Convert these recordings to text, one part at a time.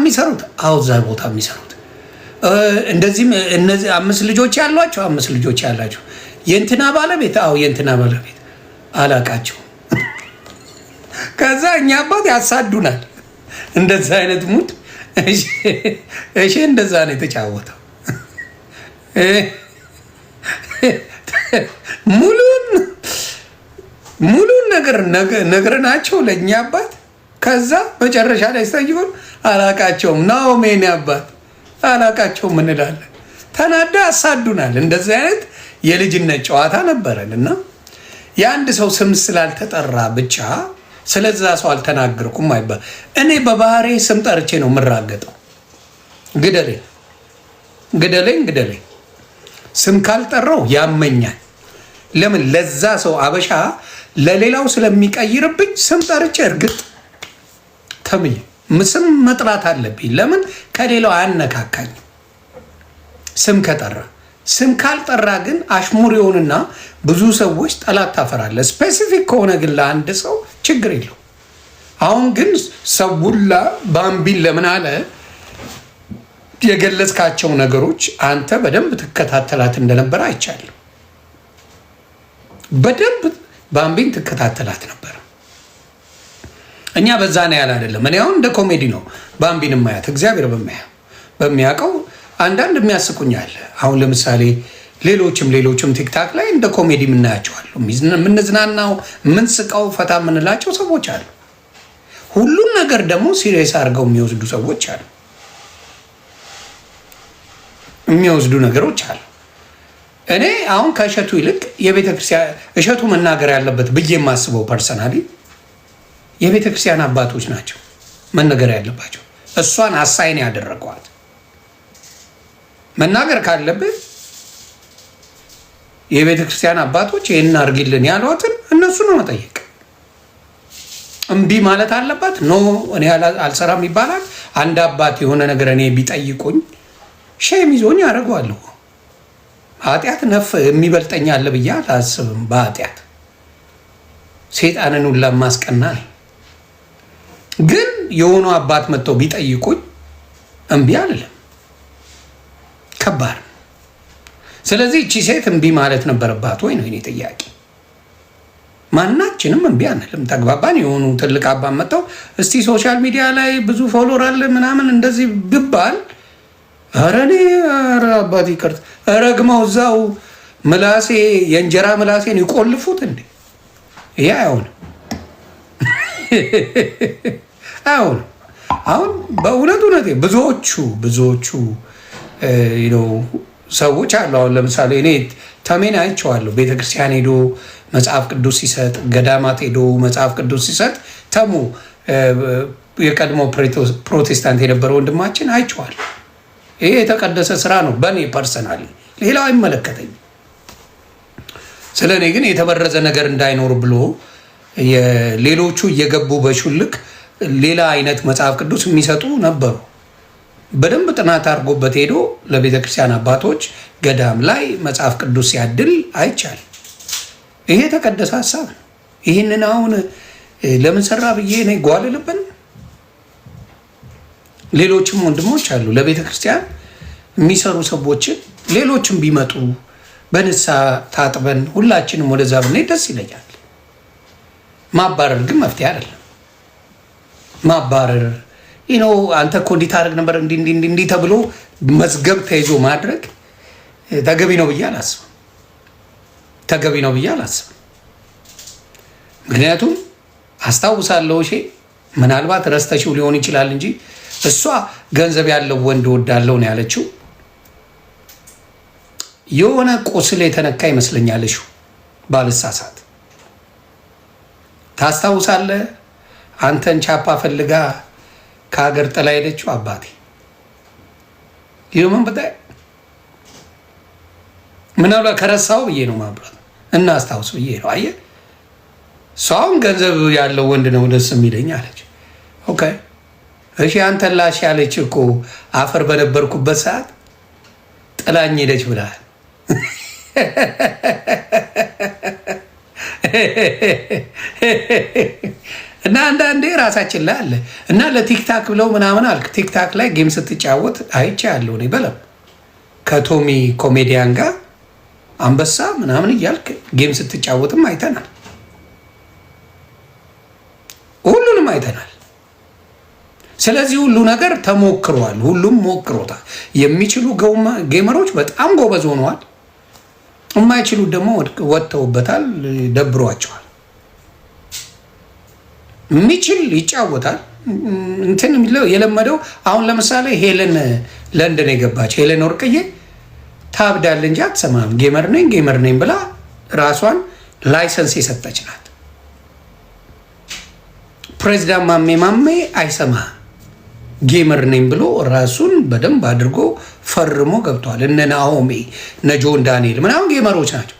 የሚሰሩት? አዎ እዛ ቦታ የሚሰሩት እንደዚህም እነዚህ 5 ልጆች ያሏቸው 5 ልጆች ያላቸው የእንትና ባለቤት አዎ የእንትና ባለቤት አላቃቸው። ከዛ እኛ አባት ያሳዱናል። እንደዛ አይነት ሙድ እሺ እንደዛ ነው የተጫወተው። ሙሉን ነግረናቸው ለእኛ አባት። ከዛ መጨረሻ ላይ ሳይሆን አላቃቸውም ናኦሜን አባት አላቃቸውም እንላለን። ተናዳ ያሳዱናል። እንደዚህ አይነት የልጅነት ጨዋታ ነበረን እና የአንድ ሰው ስም ስላልተጠራ ብቻ ስለዛ ሰው አልተናገርኩም አይባል። እኔ በባህሬ ስም ጠርቼ ነው የምራገጠው። ግደለኝ ስም ካልጠራው ያመኛል። ለምን? ለዛ ሰው አበሻ ለሌላው ስለሚቀይርብኝ ስም ጠርቼ እርግጥ ተምዬ ስም መጥራት አለብኝ። ለምን? ከሌላው አያነካካኝ ስም ከጠራ። ስም ካልጠራ ግን አሽሙር ይሆንና ብዙ ሰዎች ጠላት ታፈራለ። ስፔሲፊክ ከሆነ ግን ለአንድ ሰው ችግር የለው። አሁን ግን ሰውላ ባምቢን ለምን አለ የገለጽካቸው ነገሮች አንተ በደንብ ትከታተላት እንደነበረ አይቻለሁ። በደንብ ባምቢን ትከታተላት ነበር። እኛ በዛ ነው ያለ አይደለም። እኔ አሁን እንደ ኮሜዲ ነው ባምቢን ማያት እግዚአብሔር በሚያውቀው አንዳንድ የሚያስቁኛል። አሁን ለምሳሌ ሌሎችም ቲክታክ ላይ እንደ ኮሜዲ የምናያቸዋሉ። የምንዝናናው የምንስቀው ፈታ የምንላቸው ሰዎች አሉ። ሁሉም ነገር ደግሞ ሲሪየስ አድርገው የሚወስዱ ሰዎች አሉ። የሚወስዱ ነገሮች አሉ። እኔ አሁን ከእሸቱ ይልቅ የቤተክርስቲያን እሸቱ መናገር ያለበት ብዬ የማስበው ፐርሰናሊ የቤተክርስቲያን አባቶች ናቸው መናገር ያለባቸው። እሷን አሳይን ያደረገዋት መናገር ካለብህ የቤተክርስቲያን አባቶች ይህን አድርጊልን ያሏትን እነሱ ነው መጠየቅ። እምቢ ማለት አለባት። ኖ እኔ አልሰራም ይባላል። አንድ አባት የሆነ ነገር እኔ ቢጠይቁኝ ሼም ይዞኝ ያደርገዋለሁ። ኃጢአት ነፍ የሚበልጠኝ አለ ብዬ አላስብም። በኃጢአት ሴጣንን ሁላ ማስቀና ነኝ። ግን የሆኑ አባት መጥተው ቢጠይቁኝ እምቢ አልልም። ከባድ። ስለዚህ እቺ ሴት እምቢ ማለት ነበረባት ወይ ነው የኔ ጥያቄ። ማናችንም እምቢ አንልም። ተግባባን። የሆኑ ትልቅ አባት መጥተው እስቲ ሶሻል ሚዲያ ላይ ብዙ ፎሎወር አለ ምናምን እንደዚህ ብባል ኧረ እኔ ኧረ አባት ይቅርታ ረግመው እዛው ምላሴ የእንጀራ ምላሴን ይቆልፉት እንዴ? ይሄ አይሆንም። አሁን በእውነት ብዙዎቹ ሰዎች አሉ። አሁን ለምሳሌ እኔ ተሜን አይቼዋለሁ። ቤተክርስቲያን ሄዶ መጽሐፍ ቅዱስ ሲሰጥ፣ ገዳማት ሄዶ መጽሐፍ ቅዱስ ሲሰጥ ተሙ የቀድሞ ፕሮቴስታንት የነበረ ወንድማችን አይቼዋለሁ። ይሄ የተቀደሰ ስራ ነው በእኔ ፐርሰናሊ፣ ሌላው አይመለከተኝም። ስለ እኔ ግን የተበረዘ ነገር እንዳይኖር ብሎ ሌሎቹ እየገቡ በሹልክ ሌላ አይነት መጽሐፍ ቅዱስ የሚሰጡ ነበሩ። በደንብ ጥናት አድርጎበት ሄዶ ለቤተ ክርስቲያን አባቶች ገዳም ላይ መጽሐፍ ቅዱስ ሲያድል አይቻል። ይሄ የተቀደሰ ሀሳብ ነው። ይህንን አሁን ለምን ሰራ ብዬ እኔ ጓልልብን። ሌሎችም ወንድሞች አሉ ለቤተ ክርስቲያን የሚሰሩ ሰዎችን ሌሎችም ቢመጡ በንስሐ ታጥበን ሁላችንም ወደዛ ብንሄድ ደስ ይለኛል። ማባረር ግን መፍትሄ አይደለም። ማባረር አንተ እኮ እንዲህ ታደርግ ነበር እንዲህ ተብሎ መዝገብ ተይዞ ማድረግ ተገቢ ነው ብዬ አላስብም። ምክንያቱም አስታውሳለሁ ምናልባት ረስተሽው ሊሆን ይችላል እንጂ እሷ ገንዘብ ያለው ወንድ ወዳለው ነው ያለችው። የሆነ ቁስል የተነካ ይመስለኛል ባልሳሳት። ታስታውሳለህ? አንተን ቻፓ ፈልጋ ከሀገር ጥላ ሄደችው። አባቴ ይሁን በጣም ምናልባት ከረሳው ብዬ ነው ማብራት እና አስታውስ ብዬ ነው። አየህ ሰውን ገንዘብ ያለው ወንድ ነው ደስ የሚለኝ አለች። ኦኬ እሺ አንተን ላሽ ያለች እኮ አፈር በነበርኩበት ሰዓት ጥላኝ ሄደች ብለሃል። እና አንዳንዴ ራሳችን ላይ አለ እና ለቲክታክ ብለው ምናምን አልክ። ቲክታክ ላይ ጌም ስትጫወት አይቼ ያለው እኔ በለም ከቶሚ ኮሜዲያን ጋር አንበሳ ምናምን እያልክ ጌም ስትጫወትም አይተናል። ሁሉንም አይተናል። ስለዚህ ሁሉ ነገር ተሞክሯል። ሁሉም ሞክሮታል። የሚችሉ ጌመሮች በጣም ጎበዝ ሆነዋል። የማይችሉት ደግሞ ወጥተውበታል፣ ደብሯቸዋል። የሚችል ይጫወታል። እንትን የለመደው አሁን ለምሳሌ ሄለን ለንደን የገባች ሄለን ወርቅዬ ታብዳል እንጂ አትሰማም። ጌመር ነኝ ብላ ራሷን ላይሰንስ የሰጠች ናት። ፕሬዚዳንት ማሜ አይሰማም። ጌመር ነኝ ብሎ ራሱን በደንብ አድርጎ ፈርሞ ገብቷል። እነ ናሆሜ እነ ጆን ዳንኤል ምናምን ጌመሮች ናቸው።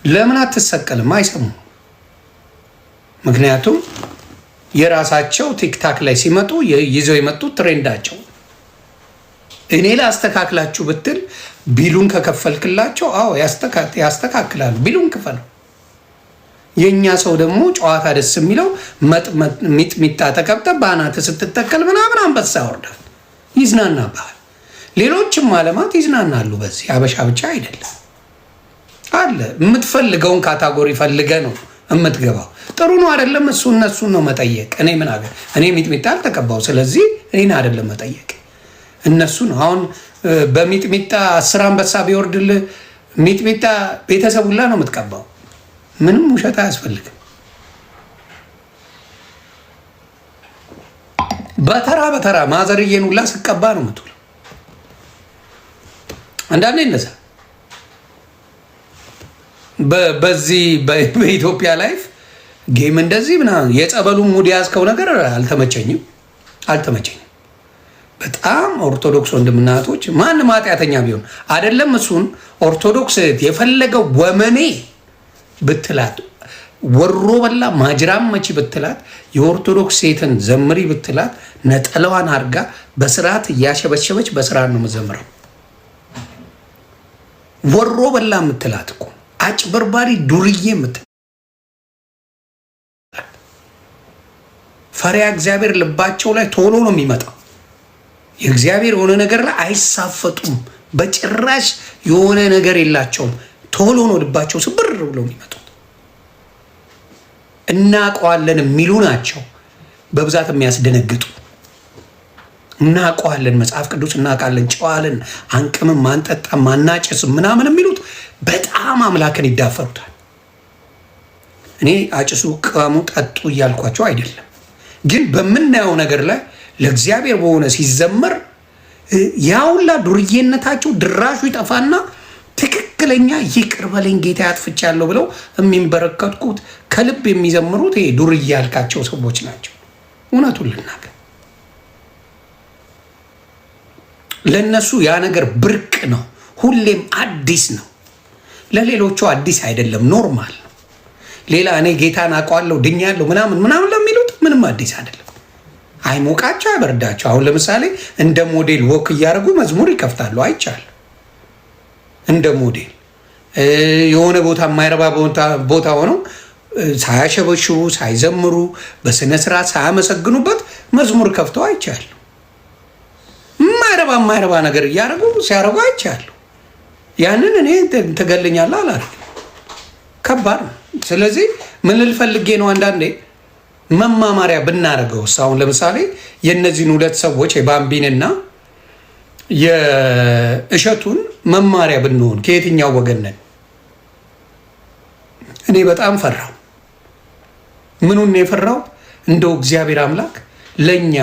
ለምን አትሰቀልም? አይሰሙም። ምክንያቱም የራሳቸው ቲክታክ ላይ ሲመጡ ይዘው የመጡት ትሬንዳቸው። እኔ ላስተካክላችሁ ብትል ቢሉን ከከፈልክላቸው አዎ ያስተካክላሉ። ቢሉን ክፈል። የእኛ ሰው ደግሞ ጨዋታ ደስ የሚለው ሚጥሚጣ ተቀብጠ በአናት ስትተከል ምናምን አንበሳ ያወርዳል፣ ይዝናናብሃል። ሌሎችም አለማት ይዝናናሉ። በዚህ አበሻ ብቻ አይደለም አለ። የምትፈልገውን ካታጎሪ ፈልገ ነው የምትገባው። ጥሩ ነው አይደለም? እነሱን ነው መጠየቅ። እኔ ምን አገር እኔ ሚጥሚጣ አልተቀባው፣ ስለዚህ እኔን አይደለም መጠየቅ እነሱ ነው። አሁን በሚጥሚጣ 10 አንበሳ ቢወርድልህ ሚጥሚጣ ቤተሰቡላ ነው የምትቀባው። ምንም ውሸት አያስፈልግም። በተራ ማዘርዬን ሁላ ስቀባ ነው የምትውለው። አንዳንዴ እነዛ በዚህ በኢትዮጵያ ላይፍ ጌም እንደዚህ ምናምን የጸበሉን ሙድ ያዝከው ነገር አልተመቸኝም። በጣም ኦርቶዶክስ ወንድምናቶች ማንም ኃጢአተኛ ቢሆን አይደለም እሱን ኦርቶዶክስ የፈለገው ወመኔ ብትላት ወሮ በላ ማጅራም መቺ ብትላት የኦርቶዶክስ ሴትን ዘምሪ ብትላት ነጠላዋን አድርጋ በስርዓት እያሸበሸበች በስርዓት ነው መዘምረው። ወሮ በላ የምትላት እኮ አጭበርባሪ ዱርዬ የምትላት ፈሪያ እግዚአብሔር ልባቸው ላይ ቶሎ ነው የሚመጣው። የእግዚአብሔር የሆነ ነገር ላይ አይሳፈጡም በጭራሽ። የሆነ ነገር የላቸውም። ቶሎ ነው ልባቸው ስብር ብለው የሚመጡት። እናውቀዋለን የሚሉ ናቸው በብዛት የሚያስደነግጡ። እናውቀዋለን፣ መጽሐፍ ቅዱስ እናውቃለን፣ ጨዋለን፣ አንቅምም፣ አንጠጣም፣ አናጭስም ምናምን የሚሉት በጣም አምላክን ይዳፈሩታል። እኔ አጭሱ፣ ቅሙ፣ ጠጡ እያልኳቸው አይደለም፣ ግን በምናየው ነገር ላይ ለእግዚአብሔር በሆነ ሲዘመር ያውላ ዱርዬነታቸው ድራሹ ይጠፋና ትክክለኛ ይቅር በለኝ ጌታ ያጥፍቻለሁ ብለው የሚንበረከቱት ከልብ የሚዘምሩት ይሄ ዱርዬ ያልካቸው ሰዎች ናቸው። እውነቱን ልናገር፣ ለነሱ ያ ነገር ብርቅ ነው፣ ሁሌም አዲስ ነው። ለሌሎቹ አዲስ አይደለም፣ ኖርማል ነው። ሌላ እኔ ጌታን አውቀዋለሁ ድኛለሁ ምናምን ለሚሉት ምንም አዲስ አይደለም። አይሞቃቸው አይበርዳቸው። አሁን ለምሳሌ እንደ ሞዴል ወክ እያደረጉ መዝሙር ይከፍታሉ፣ አይቻል። እንደ ሞዴል የሆነ ቦታ የማይረባ ቦታ ሆነው ሳያሸበሽቡ ሳይዘምሩ በስነ ስርዓት ሳያመሰግኑበት መዝሙር ከፍተው አይቻል። የማይረባ ነገር እያደረጉ ሲያደርጉ አይቻሉ። ያንን እኔ ትገልኛለህ አላደርግም። ከባድ ነው። ስለዚህ ምን ልል ፈልጌ ነው፣ አንዳንዴ መማማሪያ ብናደርገው። አሁን ለምሳሌ የእነዚህን ሁለት ሰዎች የባምቢንና የእሸቱን መማሪያ ብንሆን ከየትኛው ወገን ነን? እኔ በጣም ፈራው። ምኑን የፈራው? እንደው እግዚአብሔር አምላክ ለእኛ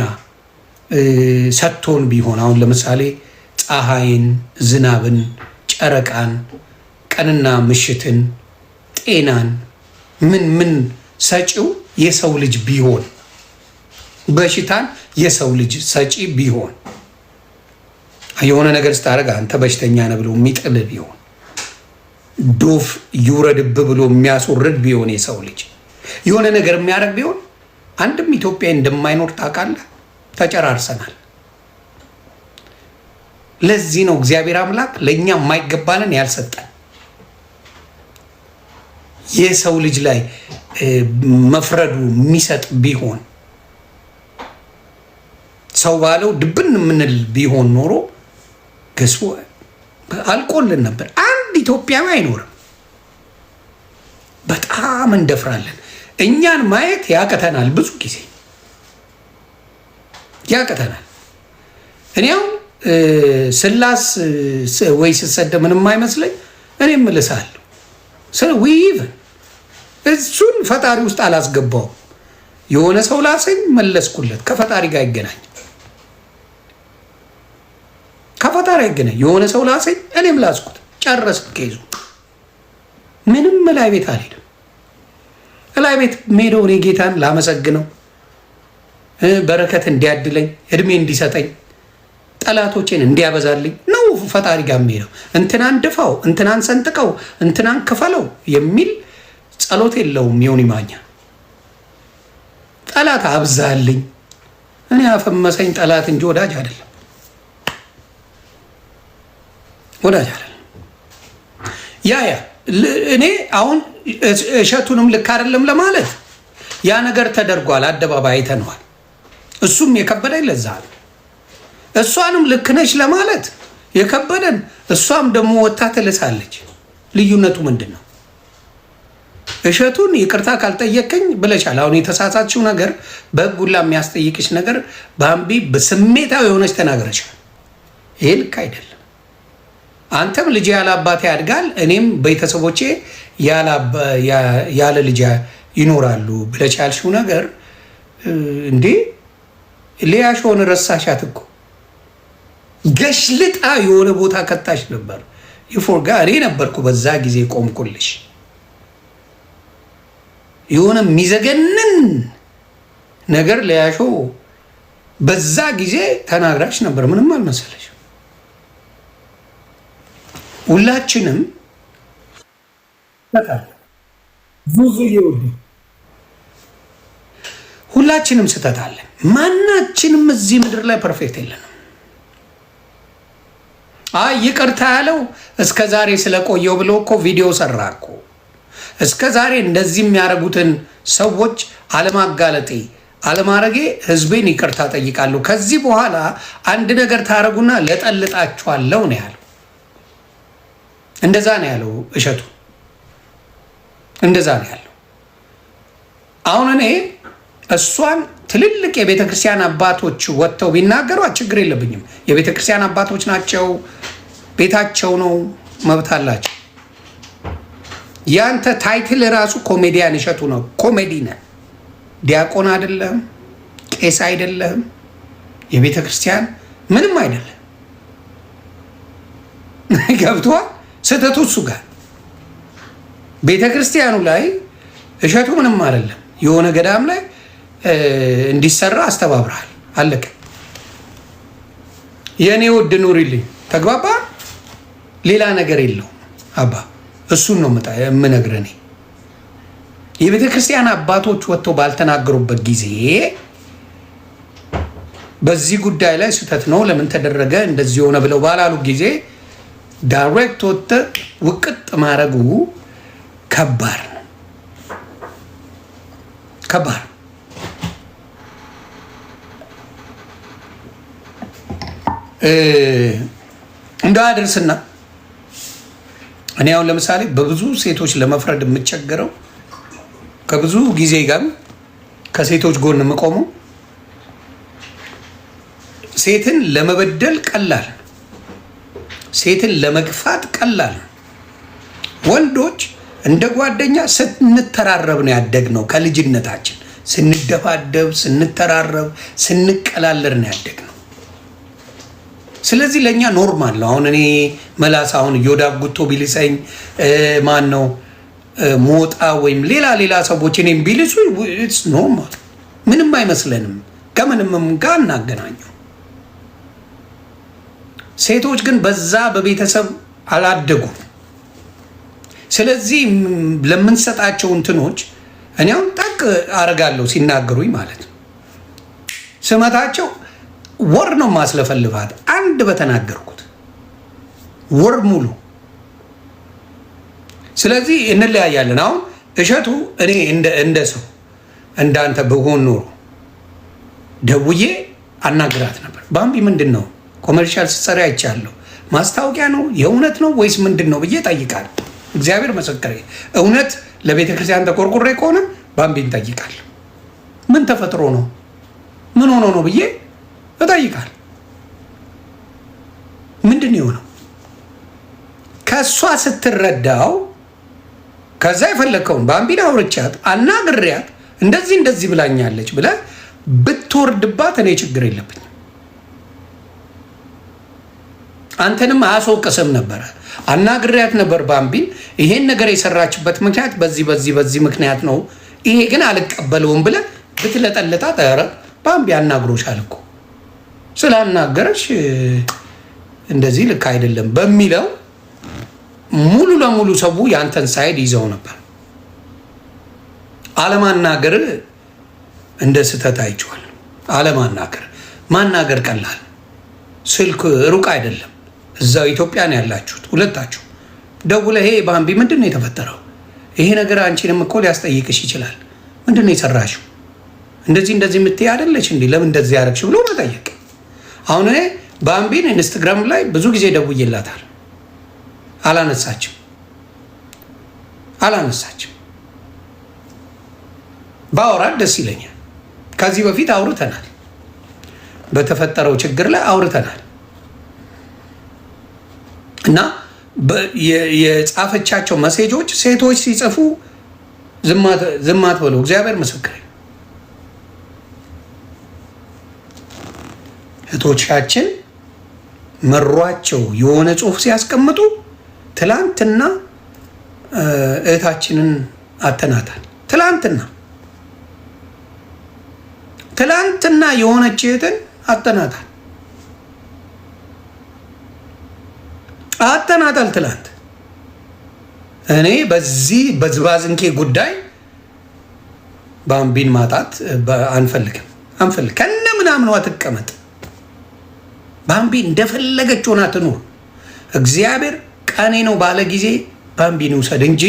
ሰጥቶን ቢሆን አሁን ለምሳሌ ፀሐይን፣ ዝናብን፣ ጨረቃን፣ ቀንና ምሽትን፣ ጤናን ምን ሰጪው የሰው ልጅ ቢሆን፣ በሽታን የሰው ልጅ ሰጪ ቢሆን፣ የሆነ ነገር ስታደርግ አንተ በሽተኛ ነህ ብሎ የሚጥል ቢሆን፣ ዶፍ ይውረድብ ብሎ የሚያስወርድ ቢሆን፣ የሰው ልጅ የሆነ ነገር የሚያደርግ ቢሆን አንድም ኢትዮጵያ እንደማይኖር ታውቃለህ። ተጨራርሰናል። ለዚህ ነው እግዚአብሔር አምላክ ለእኛ የማይገባንን ያልሰጠን። የሰው ልጅ ላይ መፍረዱ የሚሰጥ ቢሆን ሰው ባለው ድብን የምንል ቢሆን ኖሮ ገስቦ አልቆልን ነበር። አንድ ኢትዮጵያዊ አይኖርም። በጣም እንደፍራለን። እኛን ማየት ያቅተናል፣ ብዙ ጊዜ ያቅተናል። እኔው ስላስ ወይ ስሰደ ምንም አይመስለኝ። እኔም እልሳለሁ ስለ ዊቭን እሱን ፈጣሪ ውስጥ አላስገባውም። የሆነ ሰው ላሰኝ መለስኩለት። ከፈጣሪ ጋር ይገናኝ፣ ከፈጣሪ ይገናኝ። የሆነ ሰው ላሰኝ እኔም ላስኩት፣ ጨረስ ከይዙ ምንም ላይ ቤት አልሄድም። ላይ ቤት ሜዶ እኔ ጌታን ላመሰግነው፣ በረከት እንዲያድለኝ፣ እድሜ እንዲሰጠኝ፣ ጠላቶቼን እንዲያበዛልኝ ነው ፈጣሪ ጋር የሚሄደው። እንትናን ድፋው፣ እንትናን ሰንጥቀው፣ እንትናን ክፈለው የሚል ጸሎት የለውም። ዮኒ ማኛ ጠላት አብዛልኝ። እኔ አፈመሰኝ ጠላት እንጂ ወዳጅ አይደለም፣ ወዳጅ አይደለም። ያ እኔ አሁን እሸቱንም ልክ አይደለም ለማለት ያ ነገር ተደርጓል፣ አደባባይ አይተነዋል። እሱም የከበደኝ ለዛ ነው። እሷንም ልክ ነች ለማለት የከበደን፣ እሷም ደግሞ ወታ ትልሳለች። ልዩነቱ ምንድን ነው? እሸቱን ይቅርታ ካልጠየቀኝ ብለሻል። አሁን የተሳሳችው ነገር በህግ ሁላ የሚያስጠይቅሽ ነገር በአምቢ በስሜታዊ የሆነች ተናግረሻል። ይሄ ልክ አይደለም። አንተም ልጅ ያለ አባቴ ያድጋል፣ እኔም ቤተሰቦቼ ያለ ልጅ ይኖራሉ ብለሽ ያልሽው ነገር እንዴ ሊያሾን ረሳሻት እኮ ገሽልጣ የሆነ ቦታ ከታሽ ነበር። ይፎርጋ እኔ ነበርኩ በዛ ጊዜ ቆምኩልሽ። የሆነ የሚዘገንን ነገር ሊያሾ በዛ ጊዜ ተናግራሽ ነበር። ምንም አልመሰለሽ። ሁላችንም ሁላችንም ስህተት አለን። ማናችንም እዚህ ምድር ላይ ፐርፌክት የለንም። ይቅርታ ያለው እስከ ዛሬ ስለቆየው ብሎ እኮ ቪዲዮ ሰራ እኮ። እስከ ዛሬ እንደዚህ የሚያደርጉትን ሰዎች አለማጋለጤ አለማረጌ ህዝቤን ይቅርታ ጠይቃለሁ። ከዚህ በኋላ አንድ ነገር ታረጉና ለጠልጣችኋለሁ ነው ያለው። እንደዛ ነው ያለው እሸቱ፣ እንደዛ ነው ያለው። አሁን እኔ እሷን ትልልቅ የቤተክርስቲያን አባቶች ወጥተው ቢናገሯት ችግር የለብኝም። የቤተክርስቲያን አባቶች ናቸው፣ ቤታቸው ነው፣ መብት አላቸው። ያንተ ታይትል ራሱ ኮሜዲያን እሸቱ ነው። ኮሜዲ ነህ፣ ዲያቆን አይደለም፣ ቄስ አይደለም፣ የቤተክርስቲያን ምንም አይደለም። ገብቶሃል? ስህተቱ እሱ ጋር ቤተክርስቲያኑ ላይ እሸቱ ምንም አይደለም። የሆነ ገዳም ላይ እንዲሰራ አስተባብረሃል፣ አለቀ። የእኔ ውድ ኑሪልኝ፣ ተግባባ። ሌላ ነገር የለውም አባ። እሱን ነው የምነግርህ እኔ። የቤተ ክርስቲያን አባቶች ወጥተው ባልተናገሩበት ጊዜ በዚህ ጉዳይ ላይ ስህተት ነው ለምን ተደረገ እንደዚህ ሆነ ብለው ባላሉ ጊዜ ዳይሬክት ወጥተህ ውቅጥ ማድረጉ ከባድ ነው፣ ከባድ ነው። እንዳደርስና እኔ አሁን ለምሳሌ በብዙ ሴቶች ለመፍረድ የምቸገረው ከብዙ ጊዜ ጋር ከሴቶች ጎን የምቆመው ሴትን ለመበደል ቀላል፣ ሴትን ለመግፋት ቀላል። ወንዶች እንደ ጓደኛ ስንተራረብ ነው ያደግነው። ከልጅነታችን ስንደባደብ፣ ስንተራረብ፣ ስንቀላለር ነው ያደግነው። ስለዚህ ለእኛ ኖርማል ነው። አሁን እኔ መላስ አሁን ዮዳብ ጉቶ ቢልሰኝ ማን ነው ሞጣ ወይም ሌላ ሰዎች እኔም ቢልሱ ኢትስ ኖርማል፣ ምንም አይመስለንም። ከምንም ጋር እናገናኘው። ሴቶች ግን በዛ በቤተሰብ አላደጉም። ስለዚህ ለምንሰጣቸው እንትኖች እኔ አሁን ጠቅ አረጋለሁ ሲናገሩኝ ማለት ነው። ስመታቸው ወር ነው ማስለፈልፋት አንድ በተናገርኩት ወር ሙሉ። ስለዚህ እንለያያለን። አሁን እሸቱ እኔ እንደ ሰው እንዳንተ ብሆን ኖሮ ደውዬ አናግራት ነበር። ባምቢ ምንድን ነው ኮመርሻል ስትሰሪ አይቻለሁ፣ ማስታወቂያ ነው የእውነት ነው ወይስ ምንድን ነው ብዬ ጠይቃለሁ። እግዚአብሔር መሰከሬ፣ እውነት ለቤተ ክርስቲያን ተቆርቁሬ ከሆነ ባምቢን ጠይቃለሁ። ምን ተፈጥሮ ነው ምን ሆኖ ነው ብዬ እጠይቃለሁ። ምንድን ነው የሆነው? ከእሷ ስትረዳው ከዛ የፈለግከውን ባምቢን አውርቻት አናግሪያት እንደዚህ ብላኛለች ብለህ ብትወርድባት እኔ ችግር የለብኝም። አንተንም አያስወቅስም ነበረ። አናግሪያት ነበር ባምቢን፣ ይሄን ነገር የሰራችበት ምክንያት በዚህ ምክንያት ነው፣ ይሄ ግን አልቀበለውም ብለህ ብትለጠልጣት፣ ኧረ ባምቢ አናግሮሻል እኮ ስላናገረሽ እንደዚህ ልክ አይደለም በሚለው ሙሉ ለሙሉ ሰው ያንተን ሳይድ ይዘው ነበር። አለማናገር እንደ ስህተት አይቼዋል። አለማናገር ማናገር ቀላል፣ ስልክ ሩቅ አይደለም። እዛው ኢትዮጵያ ነው ያላችሁት ሁለታችሁ። ደውለህ ሄ ባምቢ ምንድን ነው የተፈጠረው? ይሄ ነገር አንቺንም እኮ ሊያስጠይቅሽ ይችላል። ምንድን ነው የሰራሽው? እንደዚህ የምትይ አይደለች እንዴ? ለምን እንደዚህ ያደረግሽ ብሎ መጠየቅ። አሁን እኔ ባምቢን ኢንስታግራም ላይ ብዙ ጊዜ ደውዬላታል፣ አላነሳችም። ባወራት ደስ ይለኛል። ከዚህ በፊት አውርተናል፣ በተፈጠረው ችግር ላይ አውርተናል። እና የጻፈቻቸው መሴጆች ሴቶች ሲጽፉ ዝም አትበሉ። እግዚአብሔር ምስክር፣ እህቶቻችን መሯቸው የሆነ ጽሁፍ ሲያስቀምጡ ትላንትና እህታችንን አተናታል። ትላንትና የሆነች እህትን አተናታል። ትላንት እኔ በዚህ በዝባዝንኬ ጉዳይ ባምቢን ማጣት አንፈልግም። ከነ ምናምኗ ትቀመጥ። ባምቢ እንደፈለገች ሆና ትኑር። እግዚአብሔር ቀኔ ነው ባለ ጊዜ ባምቢን ውሰድ እንጂ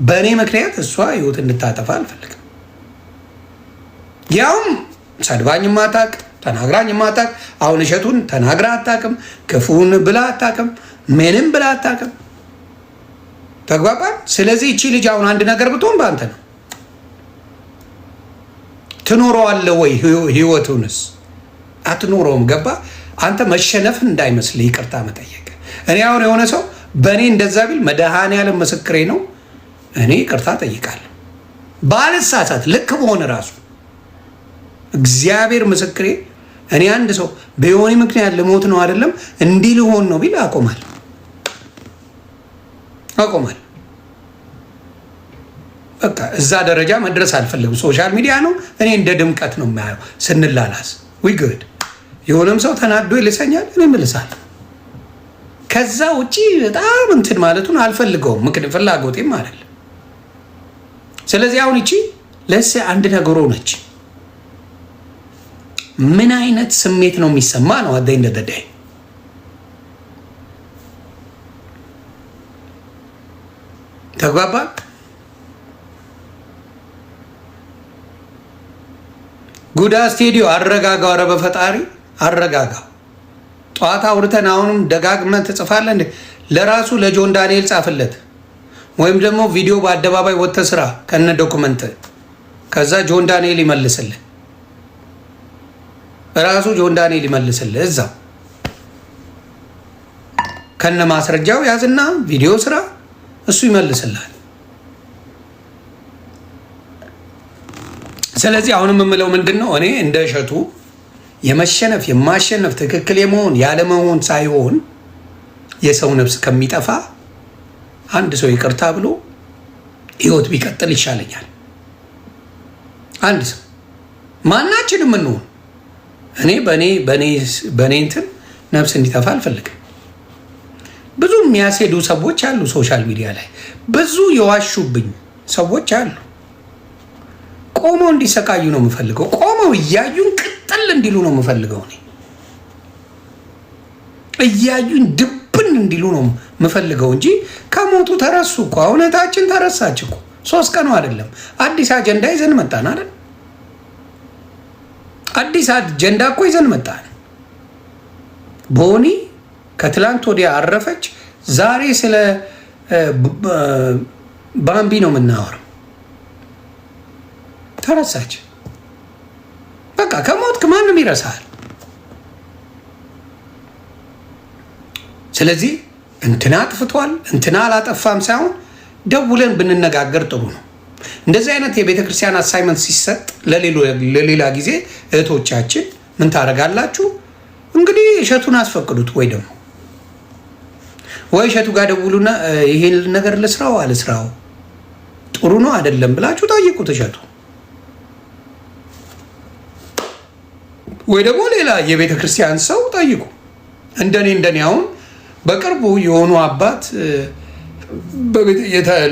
በእኔ ምክንያት እሷ ህይወት እንድታጠፋ አልፈልግም። ያውም ሰድባኝ ማታቅ፣ ተናግራኝ ማታቅ። አሁን እሸቱን ተናግራ አታቅም፣ ክፉን ብላ አታቅም፣ ምንም ብላ አታቅም። ተግባባን። ስለዚህ እቺ ልጅ አሁን አንድ ነገር ብትሆን በአንተ ነው። ትኖረዋለህ ወይ? ህይወቱንስ አትኖረውም። ገባ? አንተ መሸነፍ እንዳይመስል ይቅርታ መጠየቅ። እኔ አሁን የሆነ ሰው በእኔ እንደዛ ቢል መድኃኔዓለም ምስክሬ ነው፣ እኔ ይቅርታ ጠይቃለሁ። ባልሳሳት ልክ በሆነ ራሱ እግዚአብሔር ምስክሬ። እኔ አንድ ሰው በዮኒ ምክንያት ልሞት ነው አይደለም እንዲህ ልሆን ነው ቢል አቆማል። በቃ እዛ ደረጃ መድረስ አልፈልግም። ሶሻል ሚዲያ ነው፣ እኔ እንደ ድምቀት ነው የማየው። ስንላላስ ዊግድ የሆነም ሰው ተናዶ ይልሰኛል፣ እኔ እልሳለሁ። ከዛ ውጪ በጣም እንትን ማለቱን አልፈልገውም፣ ምክንያት ፍላጎቴም አይደለም። ስለዚህ አሁን እቺ ለሴ አንድ ነገር ሆነች፣ ምን አይነት ስሜት ነው የሚሰማ ነው? አደይ እንደደዳይ ተግባባ። ጉዳ ስቱዲዮ አረጋጋው። ኧረ በፈጣሪ አረጋጋው። ጠዋት አውርተን አሁንም ደጋግመን ትጽፋለህ እንዴ? ለራሱ ለጆን ዳንኤል ጻፍለት፣ ወይም ደግሞ ቪዲዮ በአደባባይ ወጥተህ ስራ ከነ ዶክመንት። ከዛ ጆን ዳንኤል ይመልስልህ፣ ራሱ ጆን ዳንኤል ይመልስልህ። እዛው ከነ ማስረጃው ያዝና ቪዲዮ ስራ፣ እሱ ይመልስልሃል። ስለዚህ አሁንም የምለው ምንድን ነው፣ እኔ እንደ እሸቱ የመሸነፍ የማሸነፍ ትክክል የመሆን ያለመሆን ሳይሆን የሰው ነፍስ ከሚጠፋ አንድ ሰው ይቅርታ ብሎ ህይወት ቢቀጥል ይሻለኛል። አንድ ሰው ማናችንም እንሆን፣ እኔ በእኔ እንትን ነፍስ እንዲጠፋ አልፈልግም። ብዙ የሚያስሄዱ ሰዎች አሉ፣ ሶሻል ሚዲያ ላይ ብዙ የዋሹብኝ ሰዎች አሉ። ቆመው እንዲሰቃዩ ነው የምፈልገው። ቆመው እያዩን ቅጥል እንዲሉ ነው የምፈልገው። እኔ እያዩን ድብን እንዲሉ ነው የምፈልገው እንጂ ከሞቱ ተረሱ እኮ። እውነታችን ተረሳች እኮ። 3 ቀኑ አይደለም። አዲስ አጀንዳ ይዘን መጣን አይደል? አዲስ አጀንዳ እኮ ይዘን መጣን። ቦኒ ከትላንት ወዲያ አረፈች። ዛሬ ስለ ባምቢ ነው የምናወራው። ተረሳች። በቃ ከሞትክ ማንም ይረሳል። ስለዚህ እንትና አጥፍቷል እንትና አላጠፋም ሳይሆን ደውለን ብንነጋገር ጥሩ ነው። እንደዚህ አይነት የቤተ ክርስቲያን አሳይመንት ሲሰጥ ለሌላ ጊዜ እህቶቻችን ምን ታደርጋላችሁ እንግዲህ እሸቱን አስፈቅዱት፣ ወይ እሸቱ ጋር ደውሉና ይሄን ነገር ልስራው አልስራው ጥሩ ነው አይደለም ብላችሁ ጠይቁት እሸቱ። ወይ ደግሞ ሌላ የቤተ ክርስቲያን ሰው ጠይቁ። እንደኔ አሁን በቅርቡ የሆኑ አባት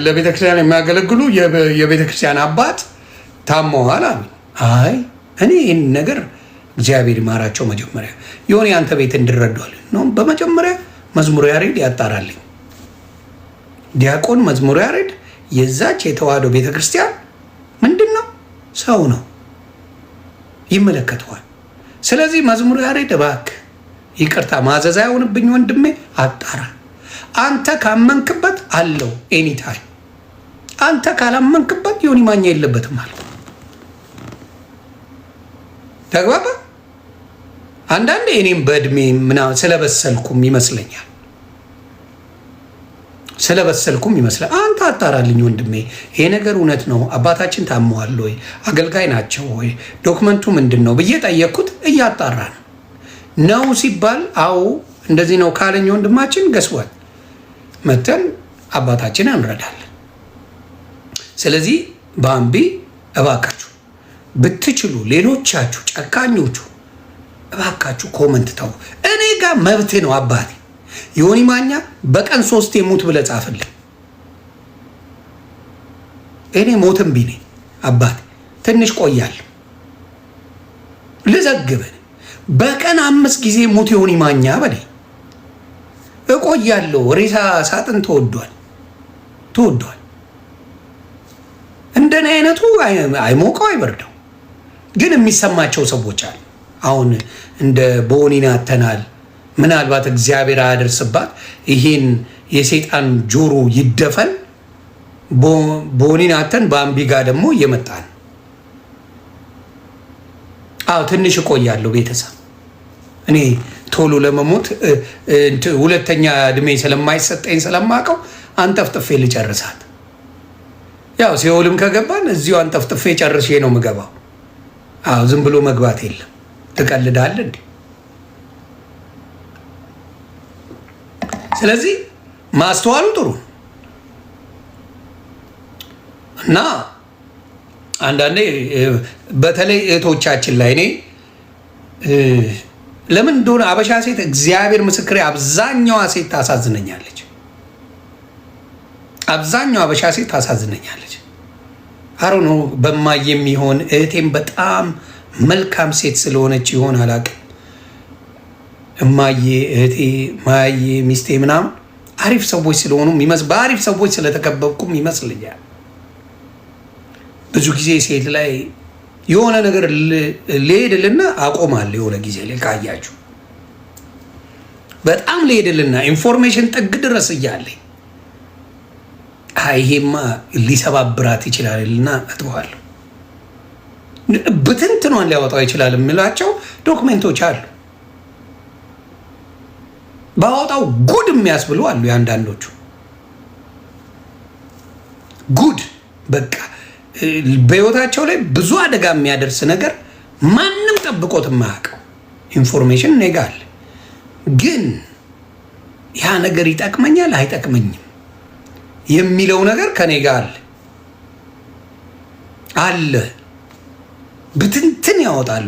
ለቤተ ክርስቲያን የሚያገለግሉ የቤተ ክርስቲያን አባት ታመዋል አሉ። አይ እኔ ይህን ነገር እግዚአብሔር ይማራቸው መጀመሪያ የሆነ ያንተ ቤት እንድረዷል ነው። በመጀመሪያ መዝሙረ ያሬድ ያጣራልኝ። ዲያቆን መዝሙረ ያሬድ የዛች የተዋህዶ ቤተ ክርስቲያን ምንድን ነው ሰው ነው፣ ይመለከተዋል። ስለዚህ መዝሙረ ያሬድ እባክህ ይቅርታ ማዘዝ አይሆንብኝ ወንድሜ፣ አጣራ። አንተ ካመንክበት አለው ኤኒታይም፣ አንተ ካላመንክበት ዮኒ ማኛ የለበትም አለ። ተግባባ። አንዳንዴ እኔም በእድሜ ምናምን ስለበሰልኩም ይመስለኛል አንተ አጣራልኝ ወንድሜ፣ ይሄ ነገር እውነት ነው፣ አባታችን ታመዋል ወይ፣ አገልጋይ ናቸው ወይ፣ ዶክመንቱ ምንድን ነው ብዬ ጠየቅኩት። እያጣራ ነው ሲባል አዎ እንደዚህ ነው ካለኝ ወንድማችን ገስዋል መተን አባታችን እንረዳለን። ስለዚህ ባምቢ እባካችሁ ብትችሉ ሌሎቻችሁ ጨካኞቹ እባካችሁ ኮመንት ተው። እኔ ጋር መብት ነው አባቴ። ዮኒ ማኛ በቀን 3 ሙት ብለህ ጻፍልኝ። እኔ ሞትም ቢኔ አባቴ ትንሽ ቆያለሁ ልዘግብን። በቀን 5 ጊዜ ሙት ዮኒ ማኛ በኔ እቆያለሁ። ሬሳ ሳጥን ተወዷል። እንደኔ አይነቱ አይሞቀው አይበርደው። ግን የሚሰማቸው ሰዎች አሉ። አሁን እንደ ቦኒና አተናል ምናልባት እግዚአብሔር አያደርስባት ይሄን የሰይጣን ጆሮ ይደፈን። ቦኒና አተን ባምቢ ጋር ደግሞ እየመጣን ትንሽ እቆያለሁ ቤተሰብ። እኔ ቶሎ ለመሞት ሁለተኛ እድሜ ስለማይሰጠኝ ስለማቀው አንጠፍጥፌ ልጨርሳት። ያው ሲኦልም ከገባን እዚሁ አንጠፍጥፌ ጨርሼ ነው የምገባው። ዝም ብሎ መግባት የለም። ትቀልዳለህ እንዴ? ስለዚህ ማስተዋሉ ጥሩ እና አንዳንዴ በተለይ እህቶቻችን ላይ እኔ ለምን እንደሆነ አበሻ ሴት እግዚአብሔር ምስክሬ አብዛኛዋ ሴት ታሳዝነኛለች። አብዛኛዋ አበሻ ሴት ታሳዝነኛለች። አሮ ነው በማየ የሚሆን እህቴም በጣም መልካም ሴት ስለሆነች ይሆን አላውቅም። እማዬ እህቴ ማዬ ሚስቴ ምናምን አሪፍ ሰዎች ስለሆኑ በአሪፍ ሰዎች ስለተከበብኩም ይመስልኛል። ብዙ ጊዜ ሴት ላይ የሆነ ነገር ልሄድልና አቆማለሁ። የሆነ ጊዜ ላይ ካያችሁ በጣም ልሄድልና ኢንፎርሜሽን ጥግ ድረስ እያለኝ ይሄማ ሊሰባብራት ይችላልና እተዋለሁ። ብትንትኗን ሊያወጣው ይችላል የሚላቸው ዶክሜንቶች አሉ። ባወጣው ጉድ የሚያስብሉ አሉ። የአንዳንዶቹ ጉድ በቃ በህይወታቸው ላይ ብዙ አደጋ የሚያደርስ ነገር ማንም ጠብቆት የማያውቀው ኢንፎርሜሽን እኔ ጋ አለ። ግን ያ ነገር ይጠቅመኛል አይጠቅመኝም የሚለው ነገር ከኔ ጋር አለ። ብትንትን ያወጣሉ።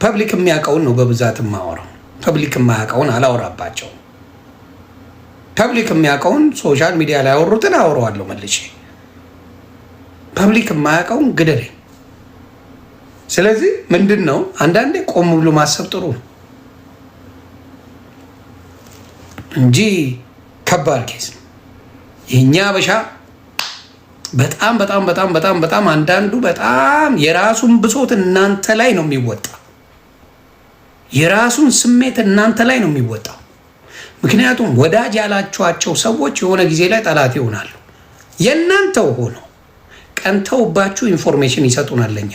ፐብሊክ የሚያውቀውን ነው በብዛት የማወራው። ፐብሊክ የማያውቀውን አላወራባቸውም። ፐብሊክ የሚያውቀውን ሶሻል ሚዲያ ላይ ያወሩትን አወራዋለሁ መልሼ። ፐብሊክ የማያውቀውን ግደለኝ። ስለዚህ ምንድን ነው አንዳንዴ ቆም ብሎ ማሰብ ጥሩ ነው እንጂ ከባድ ኬስ ነው። የእኛ አበሻ በጣም በጣም በጣም በጣም በጣም አንዳንዱ በጣም የራሱን ብሶት እናንተ ላይ ነው የሚወጣ። የራሱን ስሜት እናንተ ላይ ነው የሚወጣው። ምክንያቱም ወዳጅ ያላችኋቸው ሰዎች የሆነ ጊዜ ላይ ጠላት ይሆናሉ። የእናንተው ሆኖ ቀንተውባችሁ ኢንፎርሜሽን ይሰጡናል ለኛ።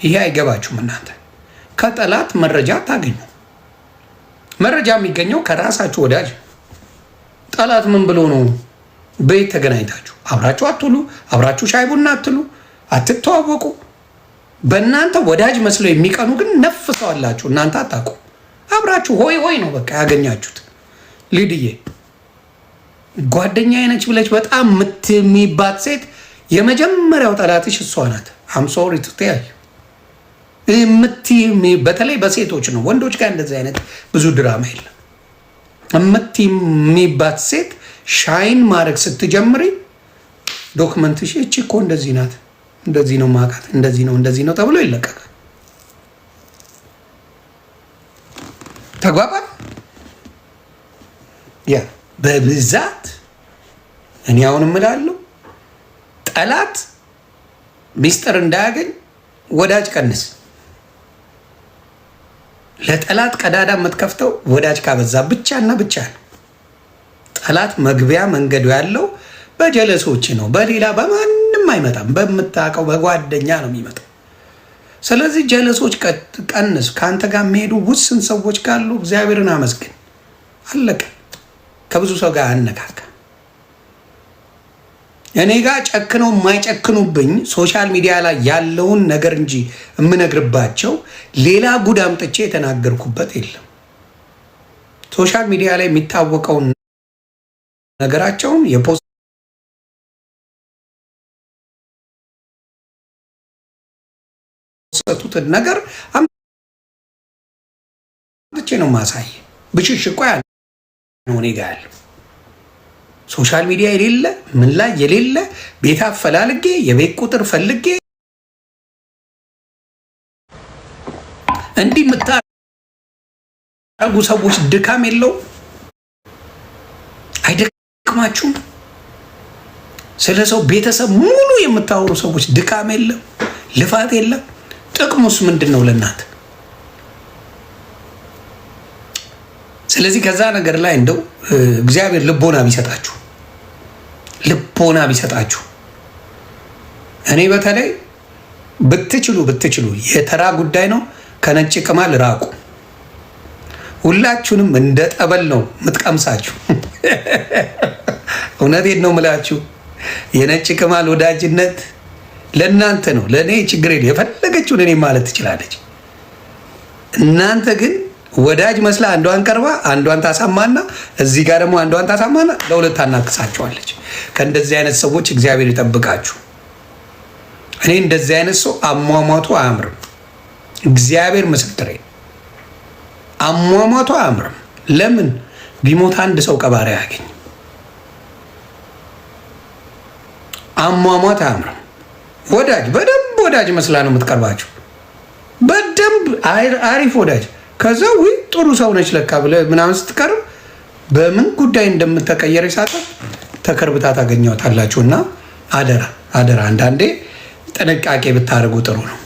ይሄ አይገባችሁም። እናንተ ከጠላት መረጃ ታገኙ። መረጃ የሚገኘው ከራሳችሁ ወዳጅ። ጠላት ምን ብሎ ነው? ቤት ተገናኝታችሁ አብራችሁ አትሉ፣ አብራችሁ ሻይ ቡና አትሉ፣ አትተዋወቁ። በእናንተ ወዳጅ መስለው የሚቀኑ ግን ነፍሰዋላችሁ። እናንተ አታውቁ። አብራችሁ ሆይ ሆይ ነው በቃ ያገኛችሁት። ሊድዬ ጓደኛዬ ነች ብለች በጣም የምትሚባት ሴት የመጀመሪያው ጠላትሽ እሷ ናት። አምሶሪ ትተያዩ በተለይ በሴቶች ነው። ወንዶች ጋር እንደዚህ አይነት ብዙ ድራማ የለም። የምትሚባት ሴት ሻይን ማድረግ ስትጀምሪ ዶክመንትሽ እቺ እኮ እንደዚህ ናት፣ እንደዚህ ነው ማውቃት፣ እንደዚህ ነው ተብሎ ይለቀቃል። ተግባባል። ያ በብዛት እኔ አሁን እምላለሁ ጠላት ሚስጥር እንዳያገኝ ወዳጅ ቀንስ። ለጠላት ቀዳዳ የምትከፍተው ወዳጅ ካበዛ ብቻና ብቻ ነው። ጠላት መግቢያ መንገዱ ያለው በጀለሶች ነው። በሌላ በማንም አይመጣም። በምታውቀው በጓደኛ ነው የሚመጣው። ስለዚህ ጀለሶች ቀንስ። ከአንተ ጋር የሚሄዱ ውስን ሰዎች ካሉ እግዚአብሔርን አመስግን። አለቀ። ከብዙ ሰው ጋር አነካካ። እኔ ጋር ጨክነው የማይጨክኑብኝ ሶሻል ሚዲያ ላይ ያለውን ነገር እንጂ የምነግርባቸው ሌላ ጉድ አምጥቼ የተናገርኩበት የለም። ሶሻል ሚዲያ ላይ የሚታወቀውን ነገራቸውን የፖሰቱትን ነገር አምጥቼ ነው ማሳይ። ብሽሽቆ ያለ ነው እኔ ጋር ያለው ሶሻል ሚዲያ የሌለ ምን ላይ የሌለ ቤት አፈላልጌ የቤት ቁጥር ፈልጌ እንዲህ የምታደርጉ ሰዎች ድካም የለው? አይደክማችሁም? ስለ ሰው ቤተሰብ ሙሉ የምታወሩ ሰዎች ድካም የለም? ልፋት የለም? ጥቅሙስ ምንድን ነው ለእናንተ? ስለዚህ ከዛ ነገር ላይ እንደው እግዚአብሔር ልቦና ቢሰጣችሁ እኔ በተለይ ብትችሉ የተራ ጉዳይ ነው፣ ከነጭ ቅማል ራቁ። ሁላችሁንም እንደ ጠበል ነው የምትቀምሳችሁ። እውነቴን ነው ምላችሁ። የነጭ ቅማል ወዳጅነት ለእናንተ ነው፣ ለእኔ ችግር የለ። የፈለገችውን እኔ ማለት ትችላለች። እናንተ ግን ወዳጅ መስላ አንዷን ቀርባ አንዷን ታሳማና እዚህ ጋር ደግሞ አንዷን ታሳማና ለሁለት ታናክሳቸዋለች። ከእንደዚህ አይነት ሰዎች እግዚአብሔር ይጠብቃችሁ። እኔ እንደዚህ አይነት ሰው አሟሟቱ አያምርም። እግዚአብሔር ምስክሬ፣ አሟሟቱ አያምርም። ለምን ቢሞት አንድ ሰው ቀባሪ አያገኝ። አሟሟት አያምርም። ወዳጅ በደንብ ወዳጅ መስላ ነው የምትቀርባቸው። በደንብ አሪፍ ወዳጅ። ከዛ ወይ ጥሩ ሰው ነች ለካ ብለህ ምናምን ስትቀርብ በምን ጉዳይ እንደምትቀየር ሳታ ተከርብታ ታገኘዋታላችሁ። እና አደራ አንዳንዴ ጥንቃቄ ብታደርጉ ጥሩ ነው።